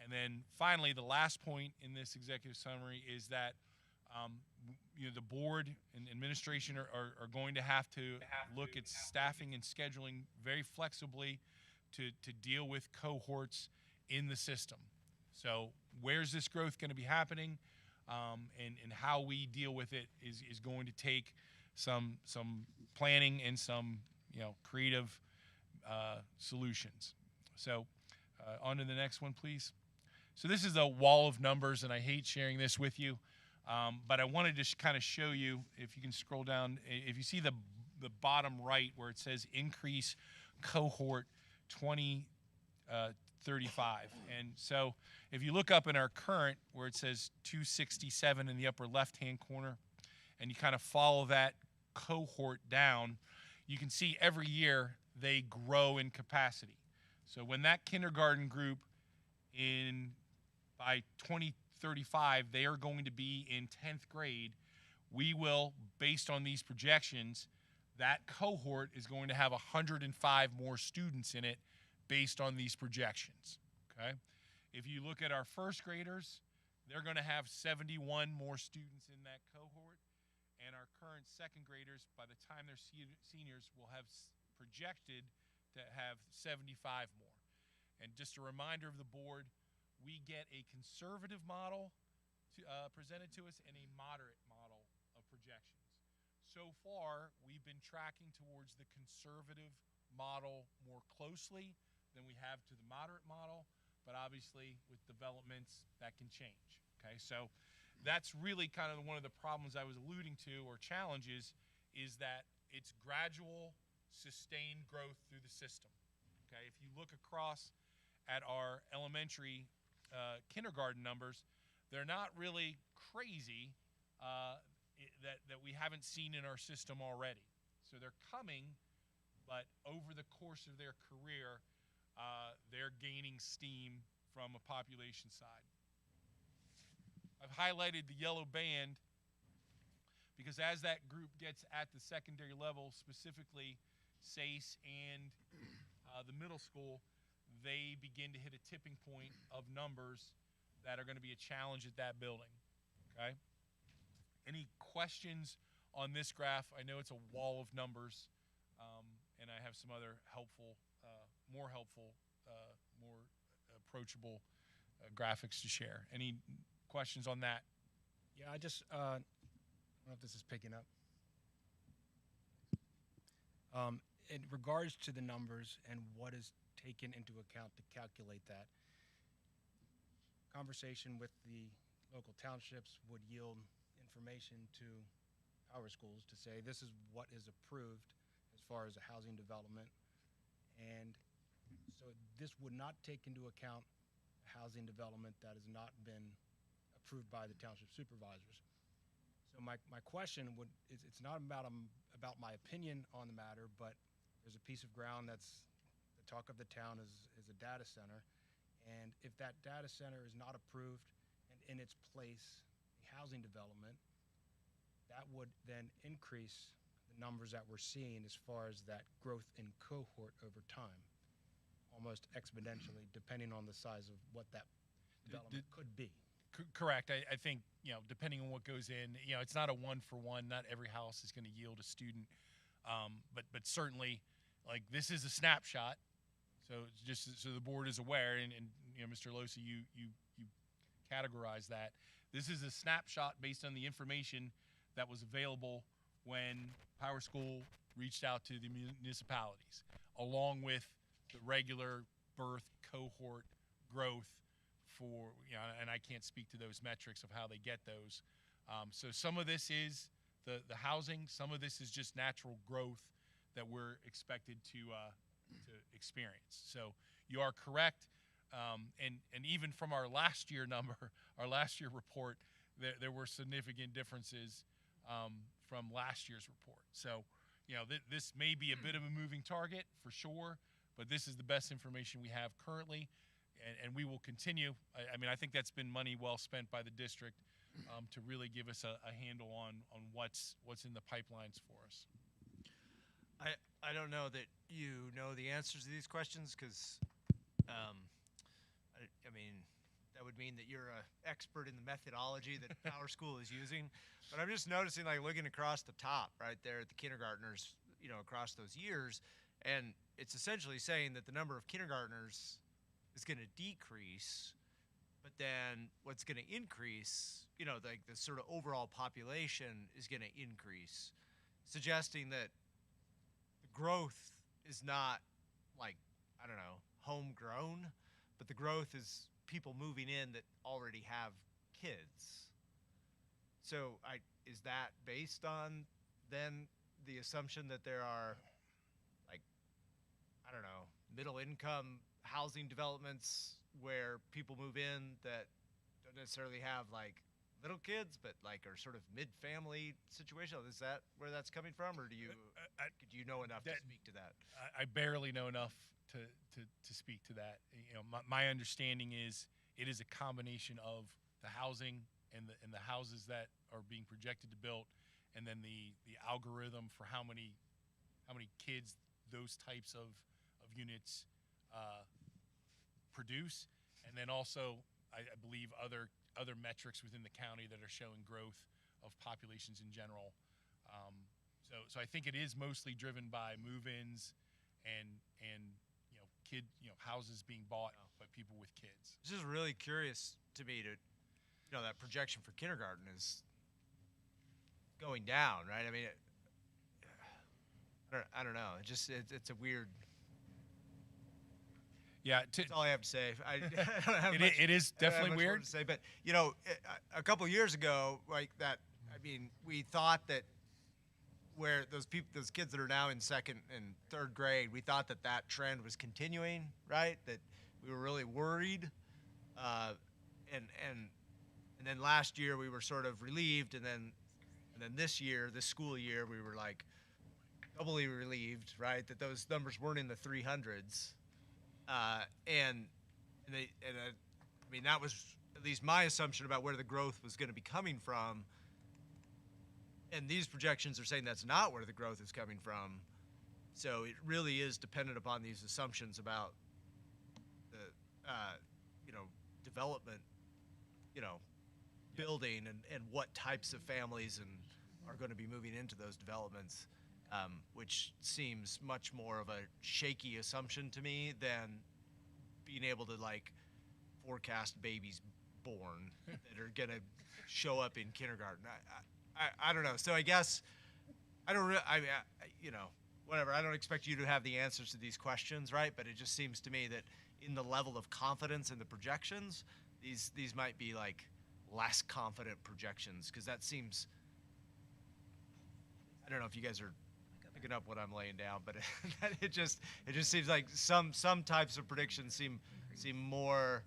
And then finally, the last point in this executive summary is that the board and administration are going to have to look at staffing and scheduling very flexibly to deal with cohorts in the system. So where's this growth going to be happening, and how we deal with it is going to take some planning and some creative solutions. So on to the next one, please. So this is a wall of numbers, and I hate sharing this with you, but I wanted to kind of show you, if you can scroll down, if you see the the bottom right where it says increase cohort 2035. And so if you look up in our current where it says 267 in the upper left-hand corner, and you kind of follow that cohort down, you can see every year they grow in capacity. So when that kindergarten group by 2035, they are going to be in 10th grade. We will, based on these projections, that cohort is going to have 105 more students in it based on these projections, okay? If you look at our first graders, they're going to have 71 more students in that cohort, and our current second graders, by the time they're seniors, will have projected to have 75 more. And just a reminder of the board, we get a conservative model presented to us and a moderate model of projections. So far, we've been tracking towards the conservative model more closely than we have to the moderate model, but obviously with developments that can change, okay? So that's really kind of one of the problems I was alluding to, or challenges, is that it's gradual, sustained growth through the system, okay? If you look across at our elementary kindergarten numbers, they're not really crazy that we haven't seen in our system already. So they're coming, but over the course of their career, they're gaining steam from a population side. I've highlighted the yellow band because as that group gets at the secondary level, specifically SACE and the middle school, they begin to hit a tipping point of numbers that are going to be a challenge at that building, okay? Any questions on this graph? I know it's a wall of numbers, and I have some other helpful, more approachable graphics to share. Any questions on that? Yeah, I just, I don't know if this is picking up. In regards to the numbers and what is taken into account to calculate that, conversation with the local townships would yield information to our schools to say this is what is approved as far as a housing development, and so this would not take into account a housing development that has not been approved by the township supervisors. So my question it's not about my opinion on the matter, but there's a piece of ground that's the talk of the town is a data center, and if that data center is not approved and in its place a housing development, that would then increase the numbers that we're seeing as far as that growth in cohort over time, almost exponentially, depending on the size of what that development could be. Correct. I think, depending on what goes in, it's not a one-for-one. Not every house is going to yield a student, but certainly, like, this is a snapshot. So just so the board is aware, and Mr. Losa, you categorize that. This is a snapshot based on the information that was available when Power School reached out to the municipalities, along with the regular birth cohort growth for, and I can't speak to those metrics of how they get those. So some of this is the housing, some of this is just natural growth that we're expected to experience. So you are correct, and even from our last year number, our last year report, there were significant differences from last year's report. So this may be a bit of a moving target for sure, but this is the best information we have currently, and we will continue. I think that's been money well spent by the district to really give us a handle on what's in the pipelines for us. I don't know that you know the answers to these questions, because that would mean that you're an expert in the methodology that Power School is using. But I'm just noticing, like, looking across the top right there at the kindergartners, across those years, and it's essentially saying that the number of kindergartners is going to decrease, but then what's going to increase, like the sort of overall population is going to increase, suggesting that the growth is not, like, I don't know, homegrown, but the growth is people moving in that already have kids. So is that based on then the assumption that there are, like, I don't know, middle income housing developments where people move in that don't necessarily have like little kids, but like are sort of mid-family situation? Is that where that's coming from, or do you know enough to speak to that? I barely know enough to speak to that. You know, my understanding is it is a combination of the housing and the houses that are being projected to build, and then the algorithm for how many kids those types of units produce, and then also I believe other metrics within the county that are showing growth of populations in general. So I think it is mostly driven by move-ins and houses being bought by people with kids. It's just really curious to me to, that projection for kindergarten is going down, right? I mean, I don't know. It's a weird. Yeah, that's all I have to say. I don't have much, it is definitely much weird more to say, but a couple years ago, like that. I mean, we thought that where those kids that are now in second and third grade, we thought that trend was continuing, right? That we were really worried, and then last year we were sort of relieved, and then this school year, we were like doubly relieved, right? That those numbers weren't in the 300s. I mean, that was at least my assumption about where the growth was going to be coming from. And these projections are saying that's not where the growth is coming from. So it really is dependent upon these assumptions about the, development, building and what types of families are going to be moving into those developments. Which seems much more of a shaky assumption to me than being able to like forecast babies born that are gonna show up in kindergarten. I don't know. So I guess I don't really. Whatever. I don't expect you to have the answers to these questions, right? But it just seems to me that in the level of confidence in the projections, these might be like less confident projections, because that seems. I don't know if you guys are picking up what I'm laying down, but it just seems like some types of predictions seem more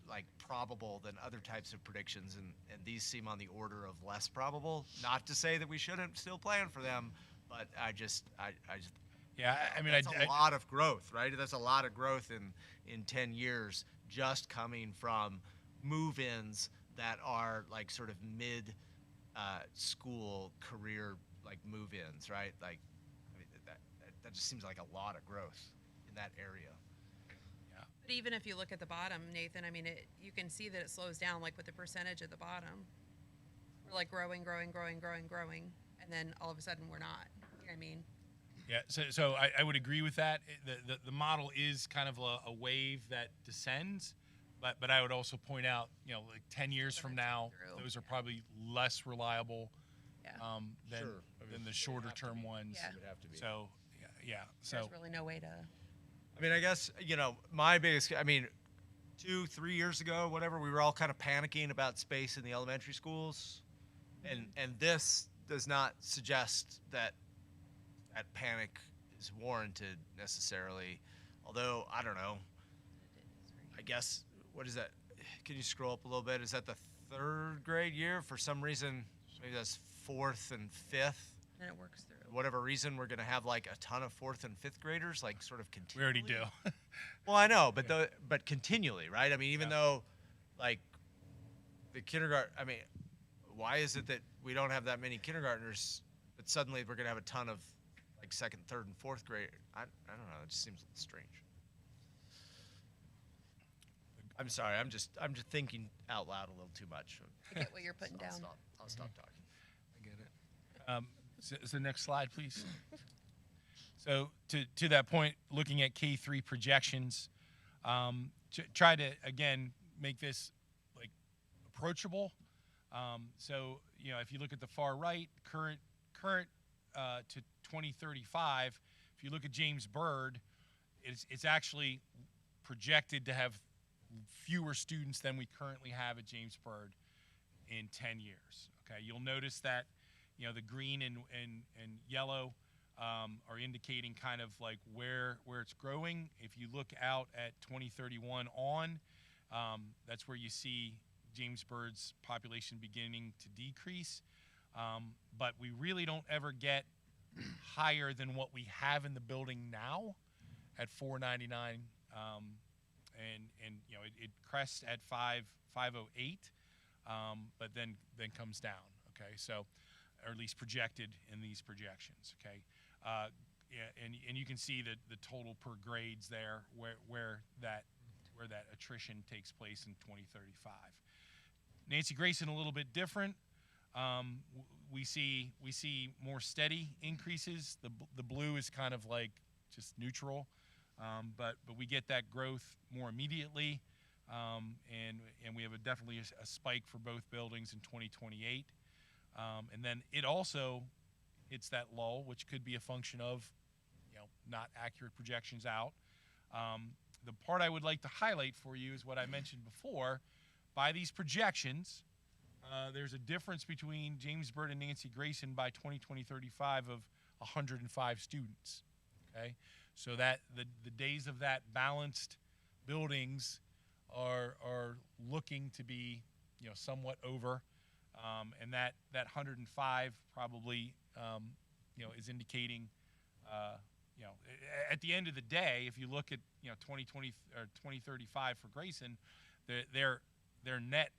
like probable than other types of predictions, and these seem on the order of less probable. Not to say that we shouldn't still plan for them, but I just yeah, I mean, that's a lot of growth, right? That's a lot of growth in 10 years just coming from move-ins that are like sort of mid school career like move-ins, right? Like, I mean, that just seems like a lot of growth in that area. Yeah. But even if you look at the bottom, Nathan, I mean, you can see that it slows down, like with the percentage at the bottom. We're like growing, and then all of a sudden we're not. You know what I mean? Yeah. So I would agree with that. The model is kind of a wave that descends, but I would also point out, like 10 years from now, those are probably less reliable. Yeah. Than the shorter term ones. Yeah. It would have to be. So, yeah. So There's really no way to. I mean, I guess, my biggest, 2-3 years ago, whatever, we were all kind of panicking about space in the elementary schools. And this does not suggest that panic is warranted necessarily. Although, I don't know. I guess, what is that? Can you scroll up a little bit? Is that the third grade year? For some reason, maybe that's fourth and fifth. And it works through. Whatever reason, we're going to have like a ton of fourth and fifth graders, like sort of continually. we already do. Well, I know, but but continually, right? I mean, even though, like, the kindergarten. I mean, why is it that we don't have that many kindergartners, but suddenly we're going to have a ton of, like, second, third, and fourth grade? I don't know. It just seems strange. I'm sorry. I'm just thinking out loud a little too much. I get what you're putting down. I'll stop talking. I get it. So next slide, please. So to that point, looking at K3 projections, try to again make this like approachable. So if you look at the far right, current to 2035, if you look at James Byrd, it's actually projected to have fewer students than we currently have at James Byrd in 10 years. Okay, you'll notice that the green and yellow are indicating kind of like where it's growing. If you look out at 2031 on, that's where you see Jamesburg's population beginning to decrease. But we really don't ever get higher than what we have in the building now at 499, and it crests at 508, but then comes down. Okay, so, or at least projected in these projections. Okay, yeah, and you can see the total per grades there where that attrition takes place in 2035. Nancy Grayson a little bit different. We see more steady increases. The blue is kind of like just neutral, but we get that growth more immediately, and we have definitely a spike for both buildings in 2028, and then it's that lull, which could be a function of not accurate projections out. The part I would like to highlight for you is what I mentioned before. By these projections, there's a difference between Jamesburg and Nancy Grayson by 2035 of 105 students. Okay, so that the days of that balanced buildings are looking to be somewhat over, and that 105 probably is indicating at the end of the day, if you look at 2020 or 2035 for Grayson, their net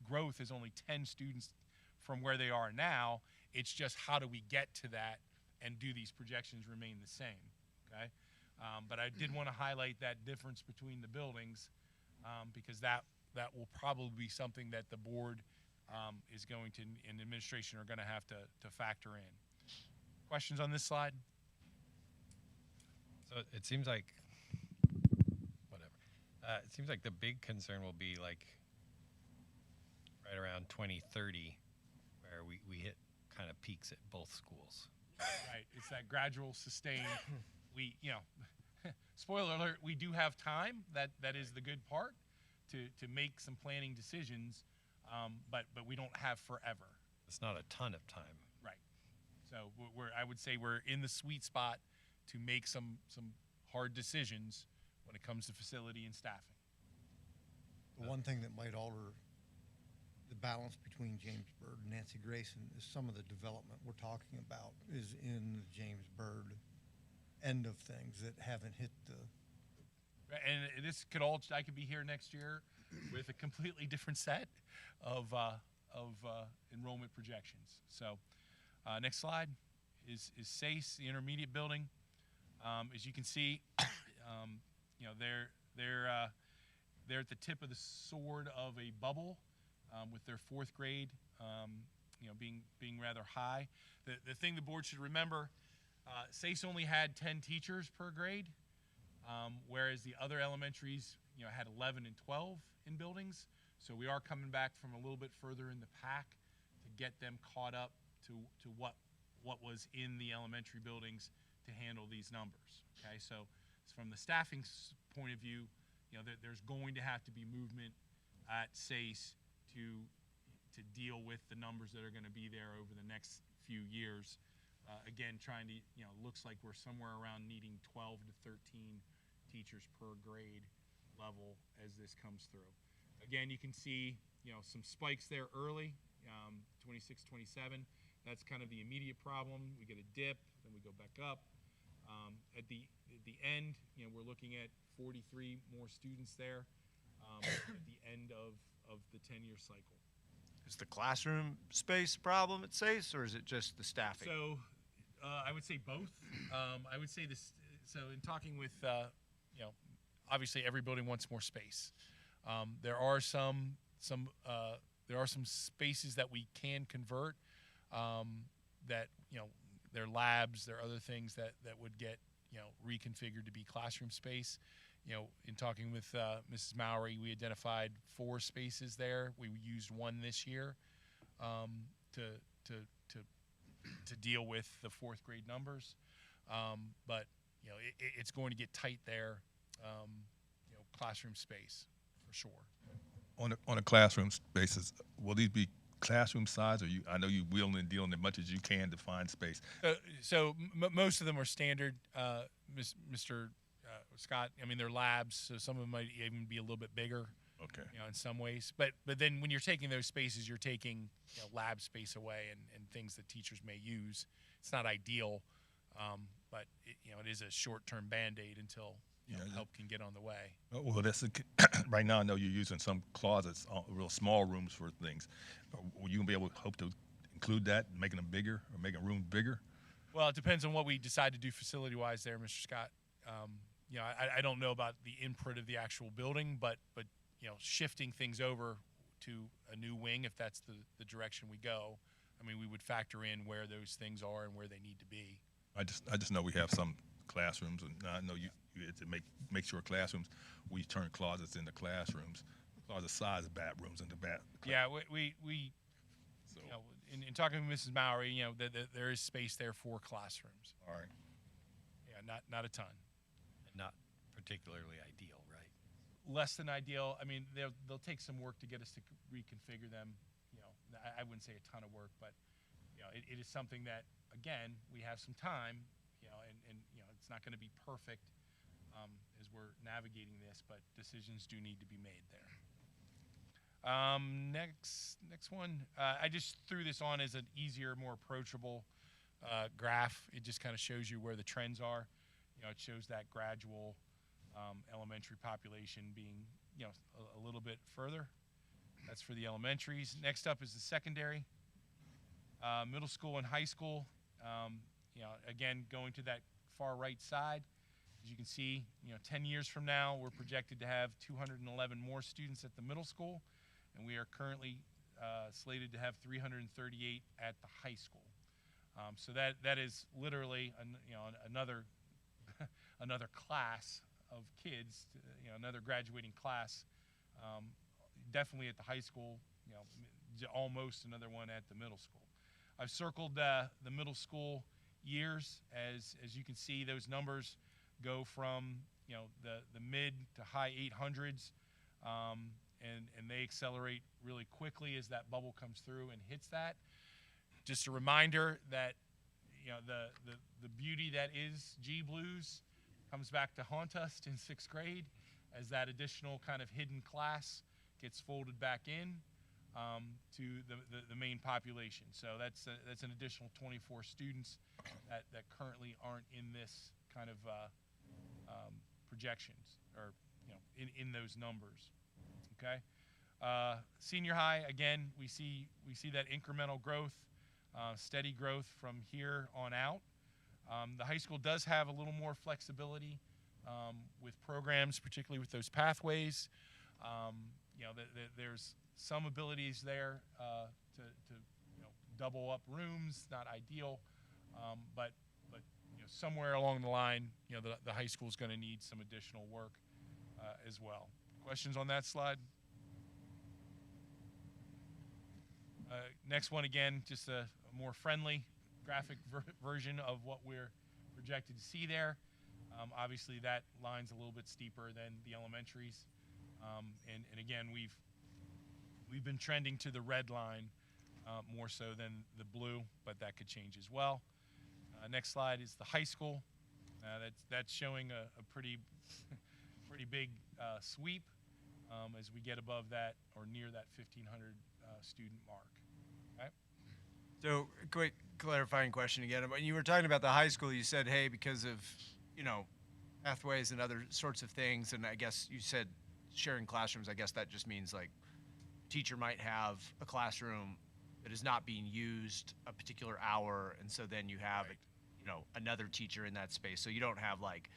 growth is only 10 students from where they are now. It's just how do we get to that, and do these projections remain the same? Okay, but I did want to highlight that difference between the buildings, because that will probably be something that the board is going to, and administration are going to have to factor in. Questions on this slide? So it seems like, whatever. It seems like the big concern will be like right around 2030, where we hit kind of peaks at both schools. Right, it's that gradual, sustained. We, spoiler alert, we do have time. That is the good part, to make some planning decisions, but we don't have forever. It's not a ton of time. Right. So I would say we're in the sweet spot to make some hard decisions when it comes to facility and staffing. The one thing that might alter the balance between Jamesburg and Nancy Grayson is some of the development we're talking about is in the Jamesburg end of things that haven't hit the. And this I could be here next year with a completely different set of enrollment projections. So next slide is SACE, the intermediate building. As you can see, they're at the tip of the sword of a bubble, with their fourth grade, being rather high. The thing the board should remember, SACE only had 10 teachers per grade, whereas the other elementaries, had 11 and 12 in buildings. So we are coming back from a little bit further in the pack to get them caught up to what was in the elementary buildings to handle these numbers. Okay, so from the staffing point of view, there's going to have to be movement at SACE to deal with the numbers that are going to be there over the next few years. Again, trying to, looks like we're somewhere around needing 12 to 13 teachers per grade level as this comes through. Again, you can see, some spikes there early, 26, 27. That's kind of the immediate problem. We get a dip, then we go back up. At the end, we're looking at 43 more students there at the end of the 10-year cycle. Is the classroom space a problem at SACE, or is it just the staffing? So I would say both. I would say this. So in talking with, obviously every building wants more space. There are some spaces that we can convert. That their labs, there are other things that would get reconfigured to be classroom space. In talking with Mrs. Mowry, we identified 4 spaces there. We used 1 this year to deal with the 4th grade numbers. But it's going to get tight there. Classroom space for sure. On a classroom basis, will these be classroom size, or I know you're wheeling and dealing as much as you can to find space. Most of them are standard, Mr. Scott. I mean, they're labs, so some of them might even be a little bit bigger. Okay. In some ways, but then when you're taking those spaces, you're taking lab space away and things that teachers may use. It's not ideal, but it is a short-term Band-Aid until help can get on the way. Well, that's right now. I know you're using some closets, real small rooms for things. Will you be able to hope to include that, making them bigger or making a room bigger? Well, it depends on what we decide to do facility-wise there, Mr. Scott. I don't know about the input of the actual building, but shifting things over to a new wing, if that's the direction we go, I mean, we would factor in where those things are and where they need to be. I just know we have some classrooms, and I know you to make sure classrooms, we turn closets into classrooms, closet size bathrooms into bat. Yeah, we So, in talking with Mrs. Mowry, there is space there for classrooms. all right. Yeah, not a ton. And not particularly ideal, right? Less than ideal. I mean, they'll take some work to get us to reconfigure them. I wouldn't say a ton of work, but it is something that, again, we have some time. And it's not going to be perfect as we're navigating this, but decisions do need to be made there. Next one. I just threw this on as an easier, more approachable graph. It just kind of shows you where the trends are. It shows that gradual elementary population being, a little bit further. That's for the elementaries. Next up is the secondary, middle school and high school. Again, going to that far right side, as you can see, 10 years from now, we're projected to have 211 more students at the middle school, and we are currently slated to have 338 at the high school. So that is literally another another class of kids, another graduating class. Definitely at the high school, almost another one at the middle school. I've circled the middle school years. As you can see, those numbers go from the mid to high 800s, and they accelerate really quickly as that bubble comes through and hits that. Just a reminder that the beauty that is G Blues comes back to haunt us in 6th grade as that additional kind of hidden class gets folded back in to the main population. So that's an additional 24 students that currently aren't in this kind of projections or in those numbers. Okay, senior high, again, we see that incremental growth, steady growth from here on out. The high school does have a little more flexibility with programs, particularly with those pathways. There's some abilities there to double up rooms, not ideal, but somewhere along the line, the high school is going to need some additional work as well. Questions on that slide? Next one, again, just a more friendly graphic version of what we're projected to see there. Obviously, that line's a little bit steeper than the elementaries, and again, we've been trending to the red line more so than the blue, but that could change as well. Next slide is the high school. That's showing a pretty big sweep as we get above that or near that 1,500 student mark. Okay. So, quick clarifying question again. When you were talking about the high school, you said, hey, because of, pathways and other sorts of things, and I guess you said sharing classrooms. I guess that just means like a teacher might have a classroom that is not being used a particular hour, and so then you have, another teacher in that space. So you don't have like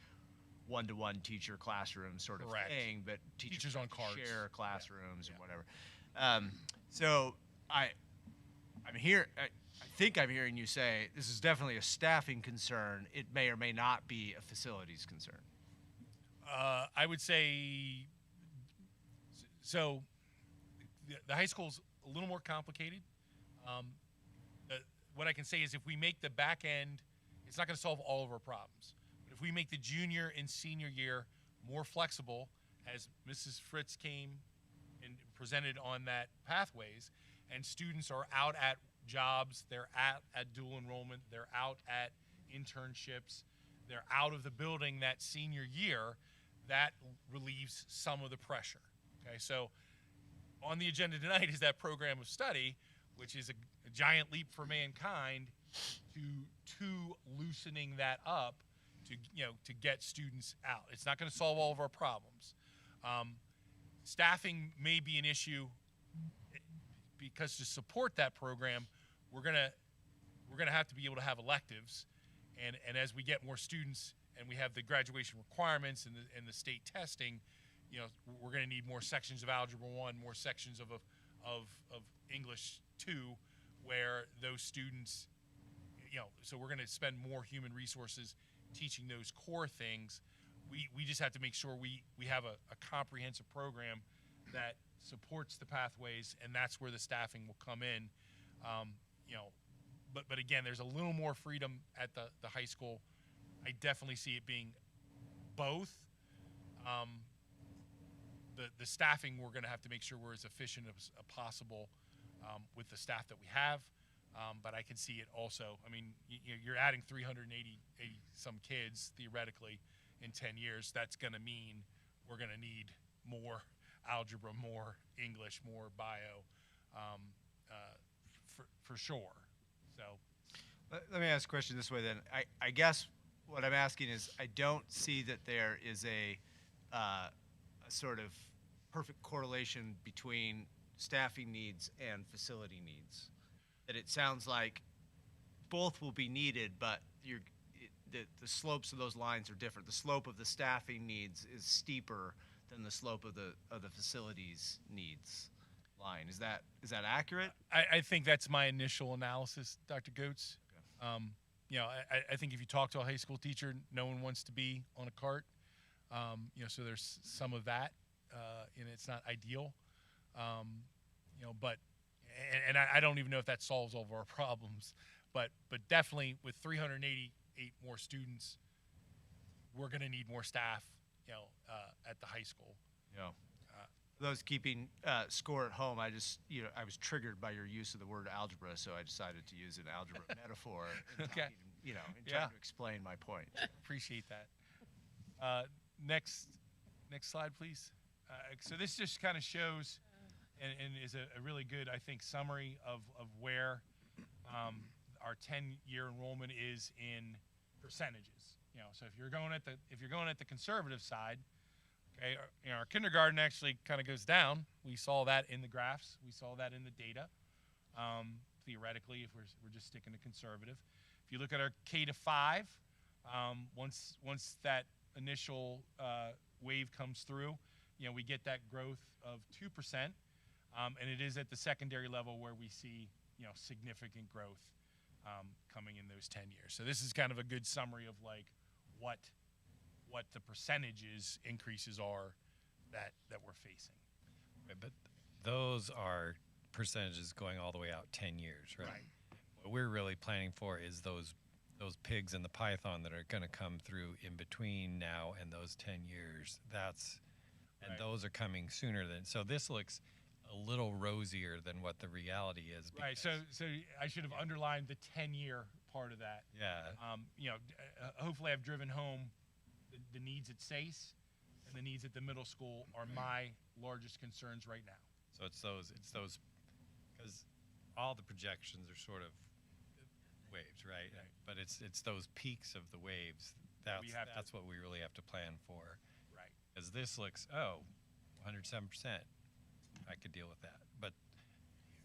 one-to-one teacher classroom sort of Correct. thing, but teachers on cards. share classrooms and Yeah. whatever. So I'm here. I think I'm hearing you say this is definitely a staffing concern. It may or may not be a facilities concern. I would say so. The high school's a little more complicated. What I can say is if we make the back end, it's not going to solve all of our problems. But if we make the junior and senior year more flexible, as Mrs. Fritz came and presented on that pathways, and students are out at jobs, they're at dual enrollment, they're out at internships, they're out of the building that senior year, that relieves some of the pressure. Okay, so on the agenda tonight is that program of study, which is a giant leap for mankind to loosening that up to get students out. It's not going to solve all of our problems. Staffing may be an issue because to support that program, we're gonna have to be able to have electives, and as we get more students and we have the graduation requirements and the state testing, we're going to need more sections of Algebra 1, more sections of English 2, where those students, so we're going to spend more human resources teaching those core things. We just have to make sure we have a comprehensive program that supports the pathways, and that's where the staffing will come in. But again, there's a little more freedom at the high school. I definitely see it being both. The staffing, we're going to have to make sure we're as efficient as possible with the staff that we have. But I can see it also. I mean, you're adding 380 some kids theoretically in 10 years. That's going to mean we're going to need more algebra, more English, more bio, for sure. So, let me ask a question this way then. I guess what I'm asking is, I don't see that there is a sort of perfect correlation between staffing needs and facility needs. That it sounds like both will be needed, but the slopes of those lines are different. The slope of the staffing needs is steeper than the slope of the facilities needs line. Is that accurate? I think that's my initial analysis, Dr. Goetz. Okay. I think if you talk to a high school teacher, no one wants to be on a cart. So there's some of that, and it's not ideal. But I don't even know if that solves all of our problems. But definitely with 388 more students, we're going to need more staff, at the high school. Yeah. For those keeping score at home, I was triggered by your use of the word algebra, so I decided to use an algebra metaphor in Okay. talking, in trying to explain my point. Appreciate that. Next slide, please. So this just kind of shows and is a really good, I think, summary of where our 10-year enrollment is in percentages. So if you're going at the conservative side, okay, our kindergarten actually kind of goes down. We saw that in the graphs. We saw that in the data. Theoretically, if we're just sticking to conservative. If you look at our K-5, once that initial wave comes through, we get that growth of 2%, and it is at the secondary level where we see significant growth coming in those 10 years. So this is kind of a good summary of like what the percentages increases are that we're facing. Right, but those are percentages going all the way out 10 years, right? What we're really planning for is those pigs and the python that are going to come through in between now and those 10 years. Those are coming sooner than, so this looks a little rosier than what the reality is. Right. So I should have underlined the 10-year part of that. Yeah. Hopefully I've driven home the needs at SACE and the needs at the middle school are my largest concerns right now. So it's those, because all the projections are sort of waves, right? But it's those peaks of the waves. That's what we really have to plan for. Right. Because this looks, 107%. I could deal with that. But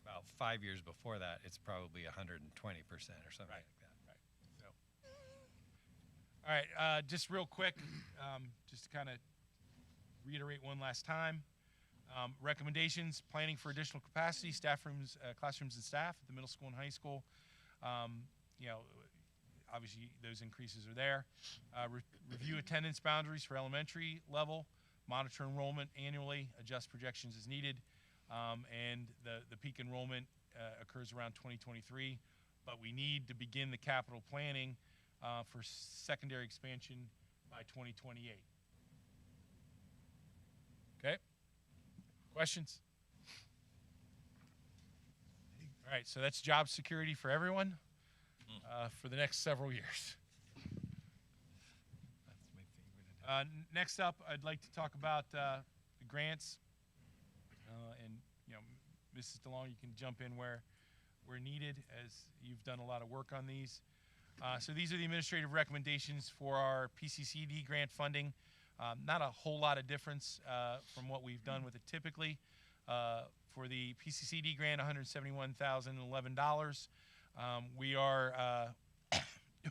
about 5 years before that, it's probably 120% or something like that. Right. So, all right. Just real quick, just to kind of reiterate one last time. Recommendations: planning for additional capacity, staff rooms, classrooms, and staff at the middle school and high school. Obviously those increases are there. Review attendance boundaries for elementary level. Monitor enrollment annually, adjust projections as needed, and the peak enrollment occurs around 2023, but we need to begin the capital planning for secondary expansion by 2028. Okay? Questions? All right, so that's job security for everyone for the next several years. That's my favorite. Next up, I'd like to talk about the grants, and Mrs. DeLong, you can jump in where needed, as you've done a lot of work on these. So these are the administrative recommendations for our PCCD grant funding. Not a whole lot of difference from what we've done with it typically. For the PCCD grant, $171,011. We are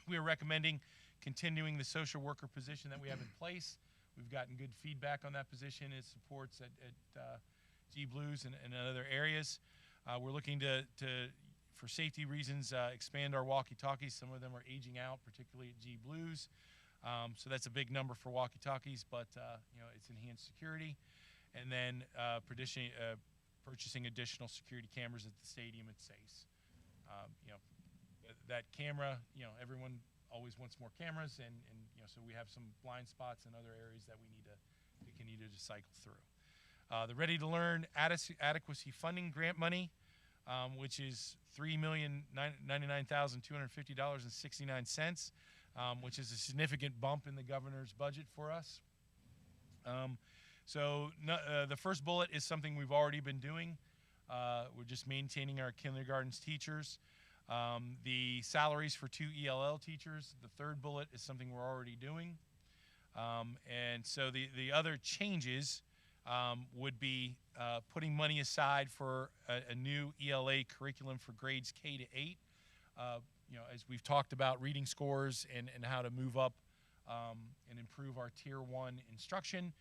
recommending continuing the social worker position that we have in place. We've gotten good feedback on that position. It supports at G Blues and other areas. We're looking to for safety reasons, expand our walkie-talkies. Some of them are aging out, particularly at G Blues. So that's a big number for walkie-talkies, but it's enhanced security. And then purchasing additional security cameras at the stadium at SACE. That camera, everyone always wants more cameras, and so we have some blind spots in other areas that we continue to cycle through. The Ready to Learn adequacy funding grant money, which is $3,099,250.69, which is a significant bump in the governor's budget for us. The first bullet is something we've already been doing. We're just maintaining our kindergarten's teachers. The salaries for 2 ELL teachers, the third bullet, is something we're already doing. And so the other changes would be putting money aside for a new ELA curriculum for grades K to 8. As we've talked about reading scores and how to move up and improve our Tier 1 instruction.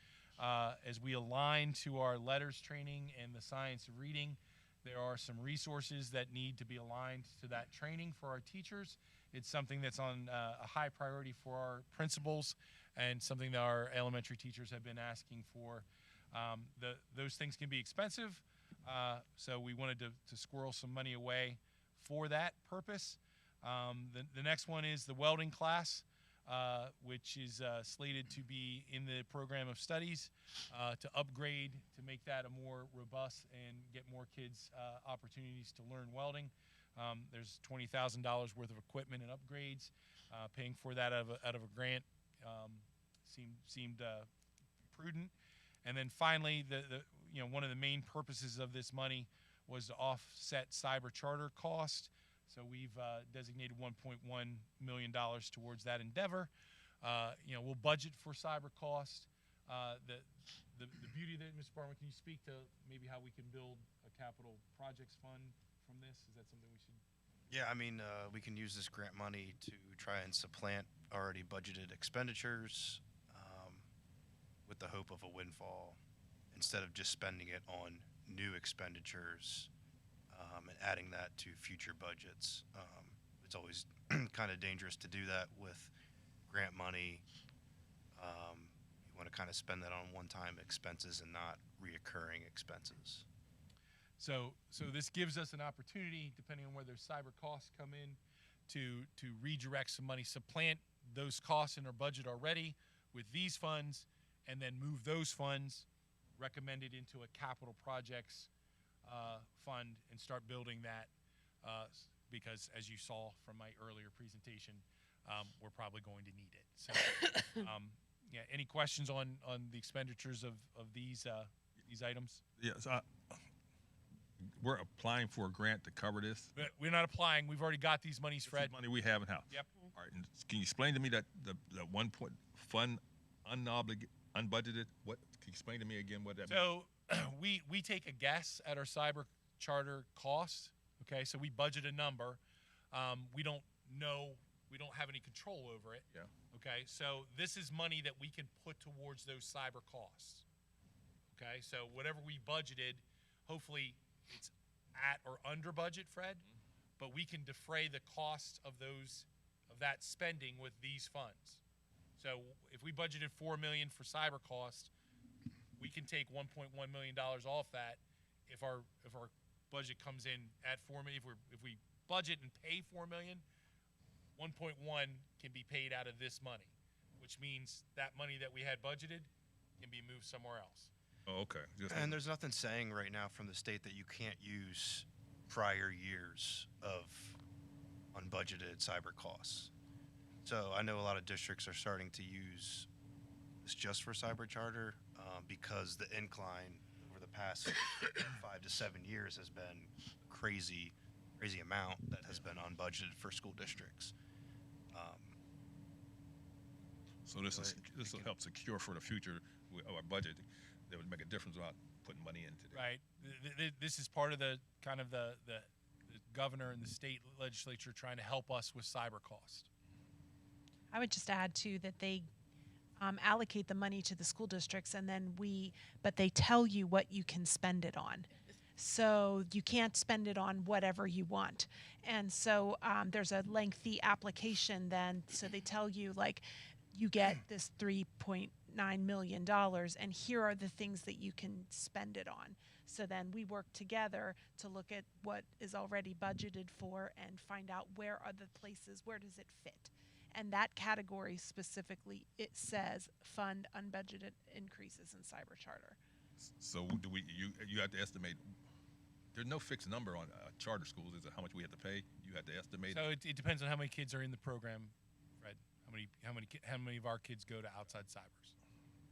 As we align to our letters training and the science of reading, there are some resources that need to be aligned to that training for our teachers. It's something that's on a high priority for our principals and something that our elementary teachers have been asking for. Those things can be expensive, so we wanted to squirrel some money away for that purpose. The next one is the welding class, which is slated to be in the program of studies to upgrade, to make that a more robust and get more kids opportunities to learn welding. There's $20,000 worth of equipment and upgrades. Paying for that out of a grant seemed prudent. And then finally, one of the main purposes of this money was to offset cyber charter cost. So we've designated $1.1 million towards that endeavor. We'll budget for cyber cost. The beauty of it, Mr. Barman, can you speak to maybe how we can build a capital projects fund from this? Is that something we should? Yeah, I mean, we can use this grant money to try and supplant already budgeted expenditures with the hope of a windfall, instead of just spending it on new expenditures and adding that to future budgets. It's always kind of dangerous to do that with grant money. You want to kind of spend that on one-time expenses and not reoccurring expenses. So this gives us an opportunity, depending on where those cyber costs come in, to redirect some money, supplant those costs in our budget already with these funds, and then move those funds recommended into a capital projects fund and start building that, because as you saw from my earlier presentation, we're probably going to need it. So, any questions on the expenditures of these items? Yes, we're applying for a grant to cover this. We're not applying. We've already got these monies, Fred. This is money we have in house. Yep. All right. And can you explain to me that the 1 point fund unbudgeted? What? Can you explain to me again what that means? So we take a guess at our cyber charter costs. Okay, so we budget a number. We don't know. We don't have any control over it. Yeah. Okay, so this is money that we can put towards those cyber costs. Okay, so whatever we budgeted, hopefully it's at or under budget, Fred, but we can defray the cost of that spending with these funds. So if we budgeted $4 million for cyber cost, we can take $1.1 million off that. If our budget comes in at $4 million, if we budget and pay $4 million, 1.1 can be paid out of this money, which means that money that we had budgeted can be moved somewhere else. Oh, okay. And there's nothing saying right now from the state that you can't use prior years of unbudgeted cyber costs. So I know a lot of districts are starting to use this just for cyber charter because the incline over the past 5 to 7 years has been crazy, crazy amount that has been unbudgeted for school districts. So this will help secure for the future our budget. That would make a difference about putting money into it. Right. This is part of the kind of the governor and the state legislature trying to help us with cyber cost. I would just add too that they allocate the money to the school districts, and then but they tell you what you can spend it on. So you can't spend it on whatever you want. And so there's a lengthy application then. So they tell you, like, you get this $3.9 million, and here are the things that you can spend it on. So then we work together to look at what is already budgeted for and find out where are the places, where does it fit. And that category specifically, it says fund unbudgeted increases in cyber charter. So do you have to estimate? There's no fixed number on charter schools. Is it how much we have to pay? You have to estimate. So it depends on how many kids are in the program, Fred. How many of our kids go to outside cybers?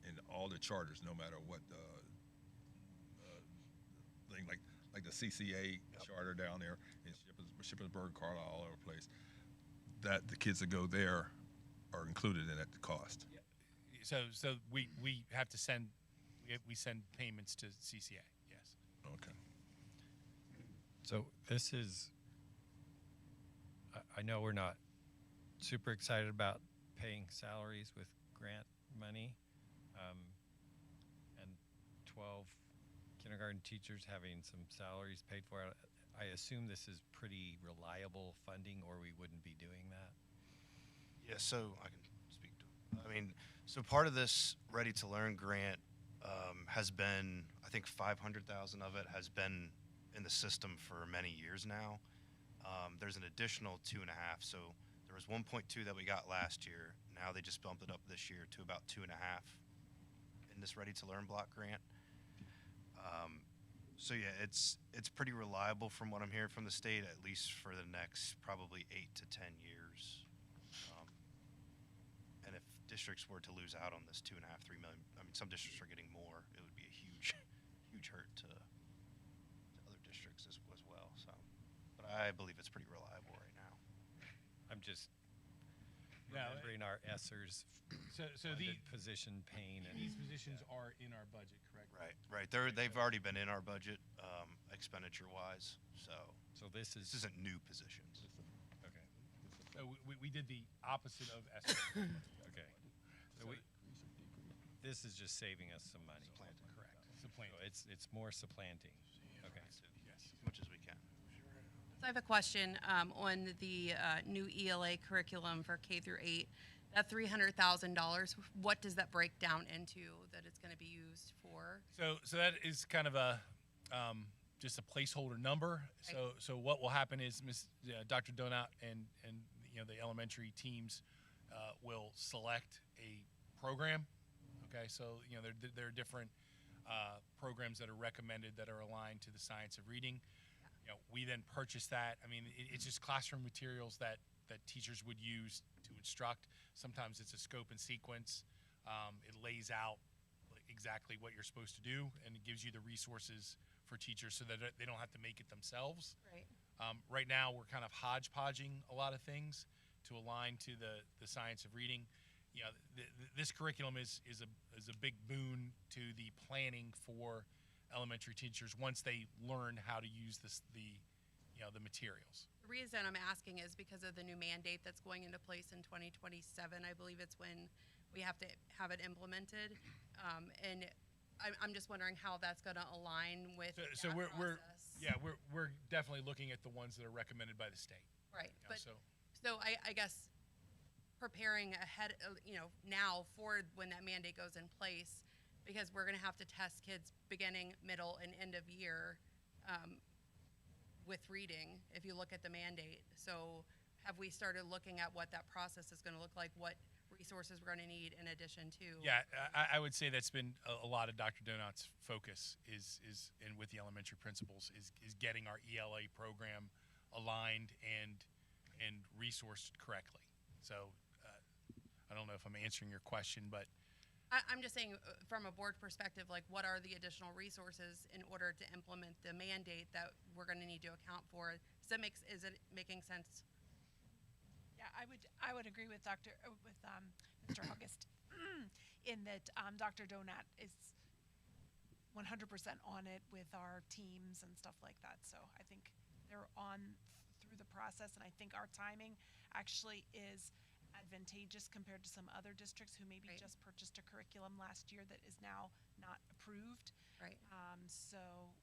And all the charters, no matter what thing, like the CCA charter down there in Shippensburg, Carlisle, all over the place, that the kids that go there are included in that cost. Yeah. So we have to send payments to CCA. Yes. Okay. So this is, I know we're not super excited about paying salaries with grant money, and 12 kindergarten teachers having some salaries paid for. I assume this is pretty reliable funding, or we wouldn't be doing that. Yeah, so I can speak to it. I mean, so part of this Ready to Learn grant has been, I think 500,000 of it has been in the system for many years now. There's an additional 2.5. So there was 1.2 that we got last year. Now they just bumped it up this year to about 2.5 in this Ready to Learn block grant. So yeah, it's pretty reliable from what I'm hearing from the state, at least for the next probably 8 to 10 years. And if districts were to lose out on this 2.5, 3 million, I mean, some districts are getting more. It would be a huge, huge hurt to other districts as well. So, but I believe it's pretty reliable right now. I'm just remembering our ESSERS So the position pain, and these positions are in our budget, correct? Right. They've already been in our budget, expenditure-wise. So this isn't new positions. okay. So we did the opposite of ESSER. Okay. So this is just saving us some money. Supplanting. Correct. Supplanting. So it's more supplanting. Okay. Yes. As much as we can. So I have a question on the new ELA curriculum for K through 8. That $300,000, what does that break down into that it's going to be used for? So that is kind of a just a placeholder number. Right. So what will happen is Dr. Donat and the elementary teams will select a program. Okay, so there are different programs that are recommended that are aligned to the science of reading. We then purchase that. I mean, it's just classroom materials that teachers would use to instruct. Sometimes it's a scope and sequence. It lays out exactly what you're supposed to do, and it gives you the resources for teachers so that they don't have to make it themselves. Right. Right now, we're kind of hodgepodging a lot of things to align to the science of reading. This curriculum is a big boon to the planning for elementary teachers once they learn how to use the materials. The reason I'm asking is because of the new mandate that's going into place in 2027. I believe it's when we have to have it implemented, and I'm just wondering how that's going to align with So that we're process. we're definitely looking at the ones that are recommended by the state. Right, but So so I guess preparing ahead, now for when that mandate goes in place, because we're going to have to test kids beginning, middle, and end of year with reading, if you look at the mandate. So have we started looking at what that process is going to look like, what resources we're going to need in addition to. Yeah, I would say that's been a lot of Dr. Donat's focus is and with the elementary principals is getting our ELA program aligned and resourced correctly. So I don't know if I'm answering your question, but I'm just saying, from a board perspective, like, what are the additional resources in order to implement the mandate that we're going to need to account for? Is it making sense? Yeah, I would agree with Mr. August in that Dr. Donat is 100% on it with our teams and stuff like that. So I think they're on through the process, and I think our timing actually is advantageous compared to some other districts who maybe Right. just purchased a curriculum last year that is now not approved. Right. So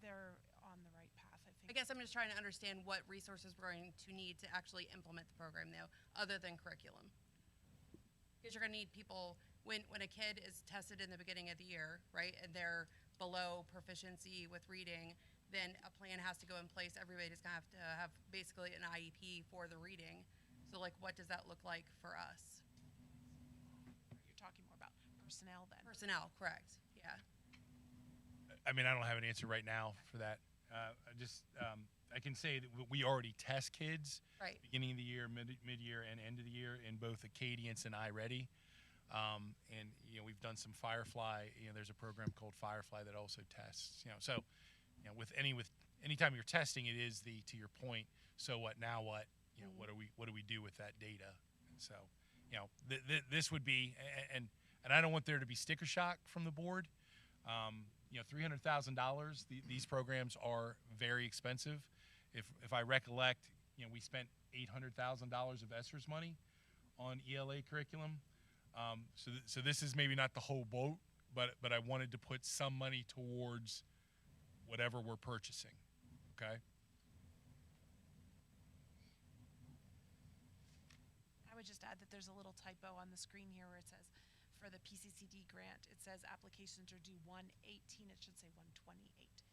they're on the right path, I think. I guess I'm just trying to understand what resources we're going to need to actually implement the program, though, other than curriculum. Because you're going to need people, when a kid is tested in the beginning of the year, right, and they're below proficiency with reading, then a plan has to go in place. Everybody's going to have basically an IEP for the reading. So, like, what does that look like for us? You're talking more about personnel then. Personnel, correct, yeah. I mean, I don't have an answer right now for that. I can say that we already test kids Right. beginning of the year, mid-year, and end of the year in both Acadience and iReady. And we've done some Firefly. There's a program called Firefly that also tests. So with anytime you're testing, it is to your point. So what now? What what do we do with that data? And so this would be and I don't want there to be sticker shock from the board. $300,000. These programs are very expensive. If I recollect, we spent $800,000 of ESSER's money on ELA curriculum. So this is maybe not the whole boat, but I wanted to put some money towards whatever we're purchasing. Okay. I would just add that there's a little typo on the screen here where it says, for the PCCD grant, it says applications are due 1/18. It should say 1/28.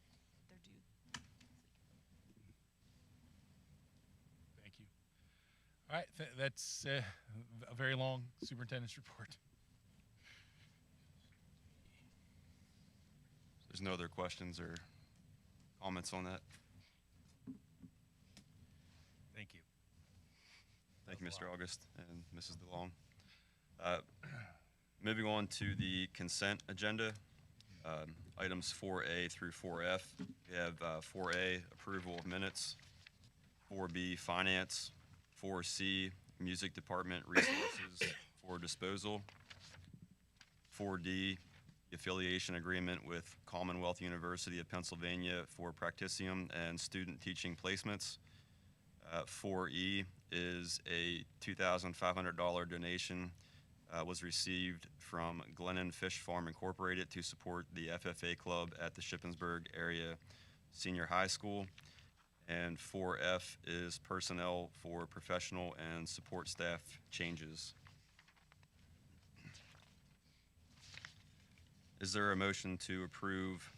They're due. Thank you. All right, that's a very long superintendent's report. There's no other questions or comments on that. Thank you. Thank you, Mr. August and Mrs. DeLong. Moving on to the consent agenda, items 4A through 4F. We have 4A, approval of minutes, 4B, finance, 4C, music department resources for disposal, 4D, affiliation agreement with Commonwealth University of Pennsylvania for practicium and student teaching placements. 4E is a $2,500 donation was received from Glennon Fish Farm Incorporated to support the FFA club at the Shippensburg area senior high school. And 4F is personnel for professional and support staff changes. Is there a motion to approve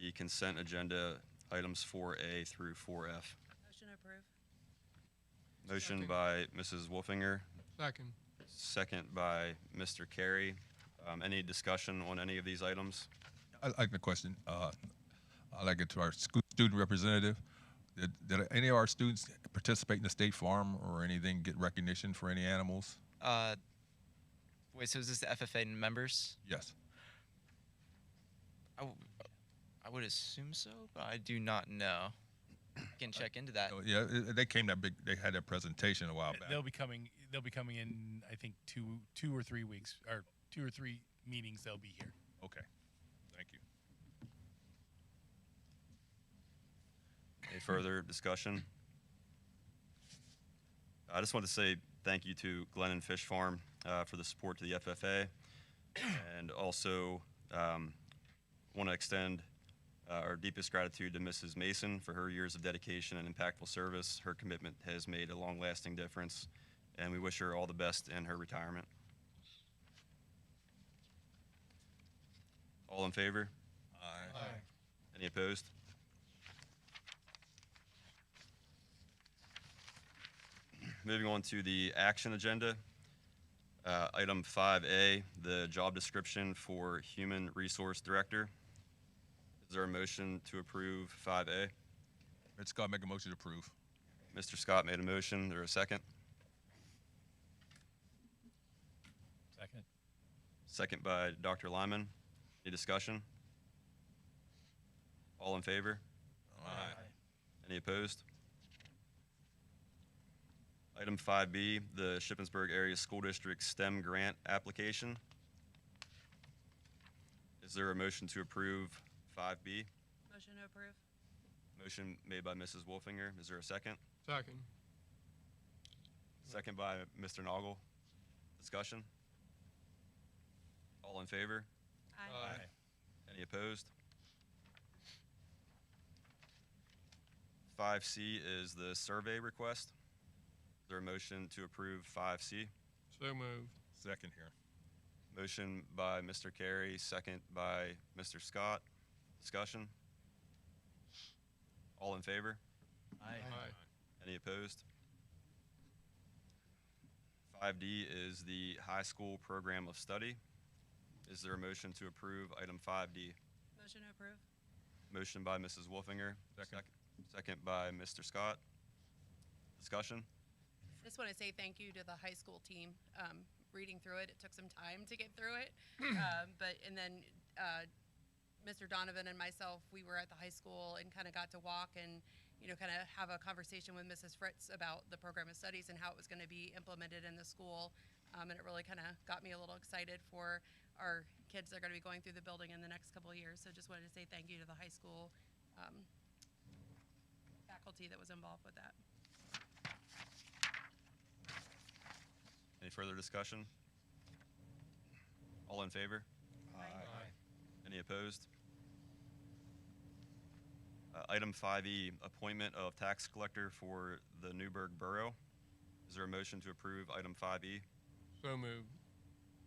the consent agenda items 4A through 4F? Motion to approve. Motion by Mrs. Wolfinger, Second. second by Mr. Carey. Any discussion on any of these items? I like the question. I like it to our student representative. Did any of our students participate in the state farm or anything, get recognition for any animals? Wait, so is this the FFA members? Yes. I would assume so, but I do not know. I can check into that. Oh, yeah, they came that big. They had their presentation a while back. They'll be coming in, I think, 2 or 3 weeks, or 2 or 3 meetings. They'll be here. Okay. Thank you. Any further discussion? I just want to say thank you to Glennon Fish Farm for the support to the FFA, and also want to extend our deepest gratitude to Mrs. Mason for her years of dedication and impactful service. Her commitment has made a long-lasting difference, and we wish her all the best in her retirement. All in favor? Aye. Any opposed? Moving on to the action agenda. Item 5A, the job description for Human Resource Director. Is there a motion to approve 5A? Red Scott make a motion to approve. Mr. Scott made a motion. There a second? Second. Second by Dr. Lyman. Any discussion? All in favor? Aye. Any opposed? Item 5B, the Shippensburg Area School District STEM grant application. Is there a motion to approve 5B? Motion to approve. Motion made by Mrs. Wolfinger. Is there a second? Second. Second by Mr. Noggle. Discussion? All in favor? Aye. Any opposed? 5C is the survey request. Is there a motion to approve 5C? So moved. Second here. Motion by Mr. Carey, second by Mr. Scott. Discussion? All in favor? Aye. Any opposed? 5D is the high school program of study. Is there a motion to approve item 5D? Motion to approve. Motion by Mrs. Wolfinger. Second. Second by Mr. Scott. Discussion? Just want to say thank you to the high school team. Reading through it, it took some time to get through it. And then Mr. Donovan and myself, we were at the high school and kind of got to walk and, kind of have a conversation with Mrs. Fritz about the program of studies and how it was going to be implemented in the school. And it really kind of got me a little excited for our kids that are going to be going through the building in the next couple of years. So just wanted to say thank you to the high school faculty that was involved with that. Any further discussion? All in favor? Aye. Any opposed? Item 5E, appointment of tax collector for the Newburgh Borough. Is there a motion to approve item 5E? So moved.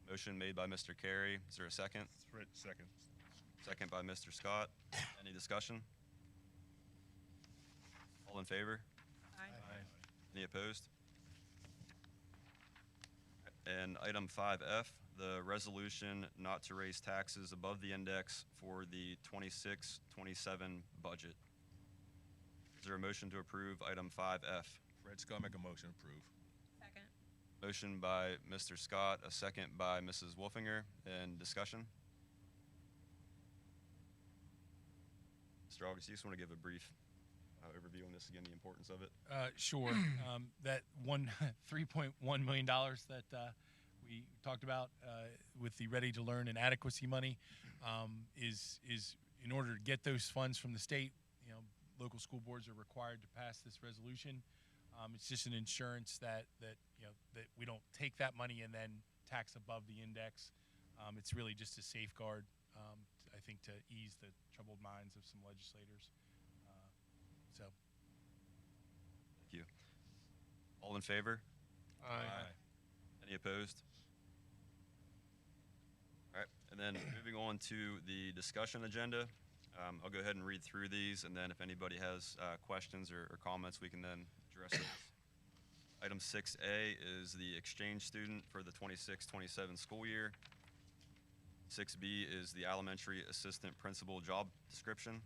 Motion made by Mr. Carey. Is there a second? Second. Second by Mr. Scott. Any discussion? All in favor? Aye. Any opposed? And item 5F, the resolution not to raise taxes above the index for the 26-27 budget. Is there a motion to approve item 5F? Red Scott make a motion to approve. Second. Motion by Mr. Scott, a second by Mrs. Wolfinger, and discussion? Mr. August, you just want to give a brief overview on this again, the importance of it? Sure. That $3.1 million that we talked about with the Ready to Learn and adequacy money is in order to get those funds from the state. Local school boards are required to pass this resolution. It's just an insurance that we don't take that money and then tax above the index. It's really just a safeguard, I think, to ease the troubled minds of some legislators. So. Thank you. All in favor? Aye. Any opposed? All right, and then moving on to the discussion agenda. I'll go ahead and read through these, and then if anybody has questions or comments, we can then address those. Item 6A is the exchange student for the 26-27 school year. 6B is the elementary assistant principal job description.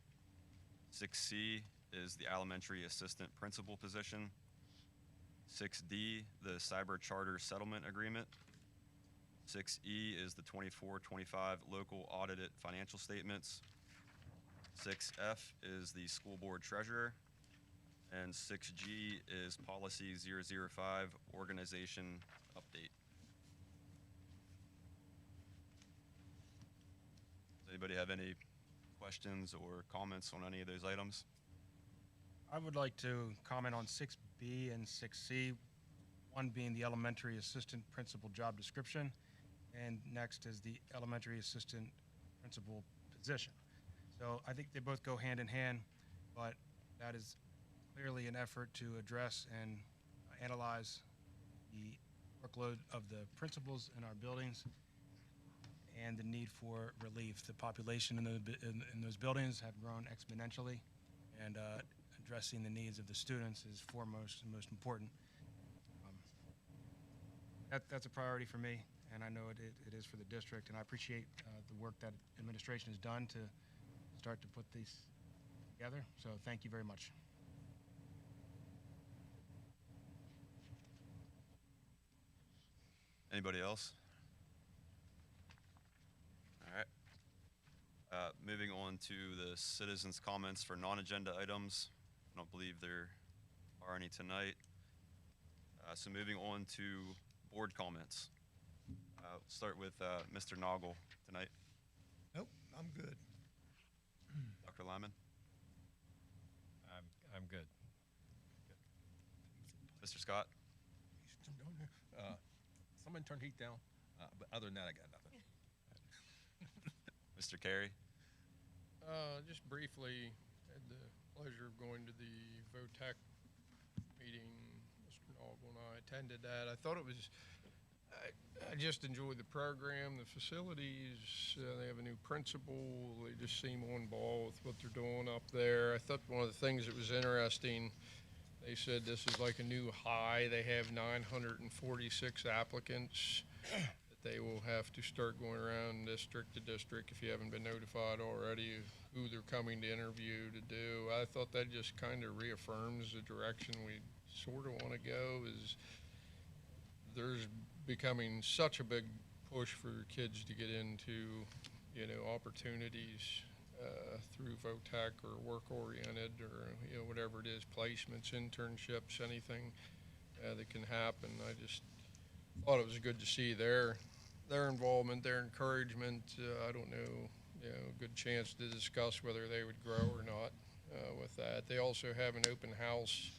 6C is the elementary assistant principal position. 6D, the cyber charter settlement agreement. 6E is the 24-25 local audited financial statements. 6F is the school board treasurer. And 6G is policy 005 organization update. Does anybody have any questions or comments on any of those items? I would like to comment on 6B and 6C, one being the elementary assistant principal job description, and next is the elementary assistant principal position. So I think they both go hand in hand, but that is clearly an effort to address and analyze the workload of the principals in our buildings and the need for relief. The population in those buildings have grown exponentially, and addressing the needs of the students is foremost and most important. that's a priority for me, and I know it is for the district, and I appreciate the work that administration has done to start to put these together. So thank you very much. Anybody else? All right. Moving on to the citizens' comments for non-agenda items. I don't believe there are any tonight. So moving on to board comments. Start with Mr. Noggle tonight. Nope, I'm good. Dr. Lyman, I'm good. Mr. Scott, Someone turn heat down, but other than that, I got nothing. Mr. Carey, Just briefly, had the pleasure of going to the VOTEC meeting. Mr. Noggle and I attended that. I thought it was, I just enjoyed the program, the facilities. They have a new principal. They just seem on ball with what they're doing up there. I thought one of the things that was interesting, they said this is like a new high. They have 946 applicants that they will have to start going around district to district, if you haven't been notified already, of who they're coming to interview to do. I thought that just kind of reaffirms the direction we sort of want to go. Is there's becoming such a big push for kids to get into, opportunities through VOTEC or work-oriented or, whatever it is, placements, internships, anything that can happen. I just thought it was good to see their involvement, their encouragement. I don't know, good chance to discuss whether they would grow or not with that. They also have an open house,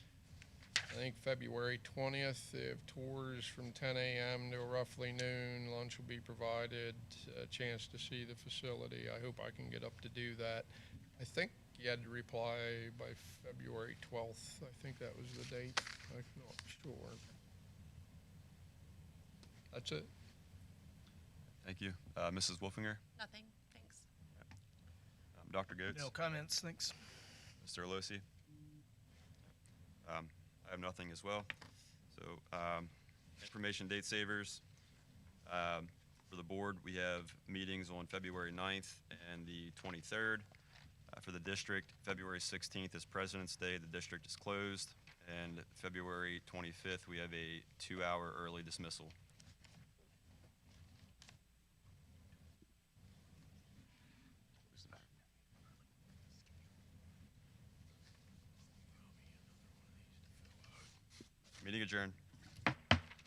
I think February 20th. They have tours from 10 a.m. to roughly noon. Lunch will be provided, a chance to see the facility. I hope I can get up to do that. I think you had to reply by February 12th. I think that was the date. I'm not sure. That's it. thank you. Mrs. Wolfinger, Nothing, thanks. Dr. Goetz, No comments, thanks. Mr. Alosi. I have nothing as well. So information date savers. For the board, we have meetings on February 9th and the 23rd. For the district, February 16th is President's Day. The district is closed. And February 25th, we have a 2-hour early dismissal. Meeting adjourned.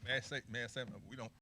May I say, we don't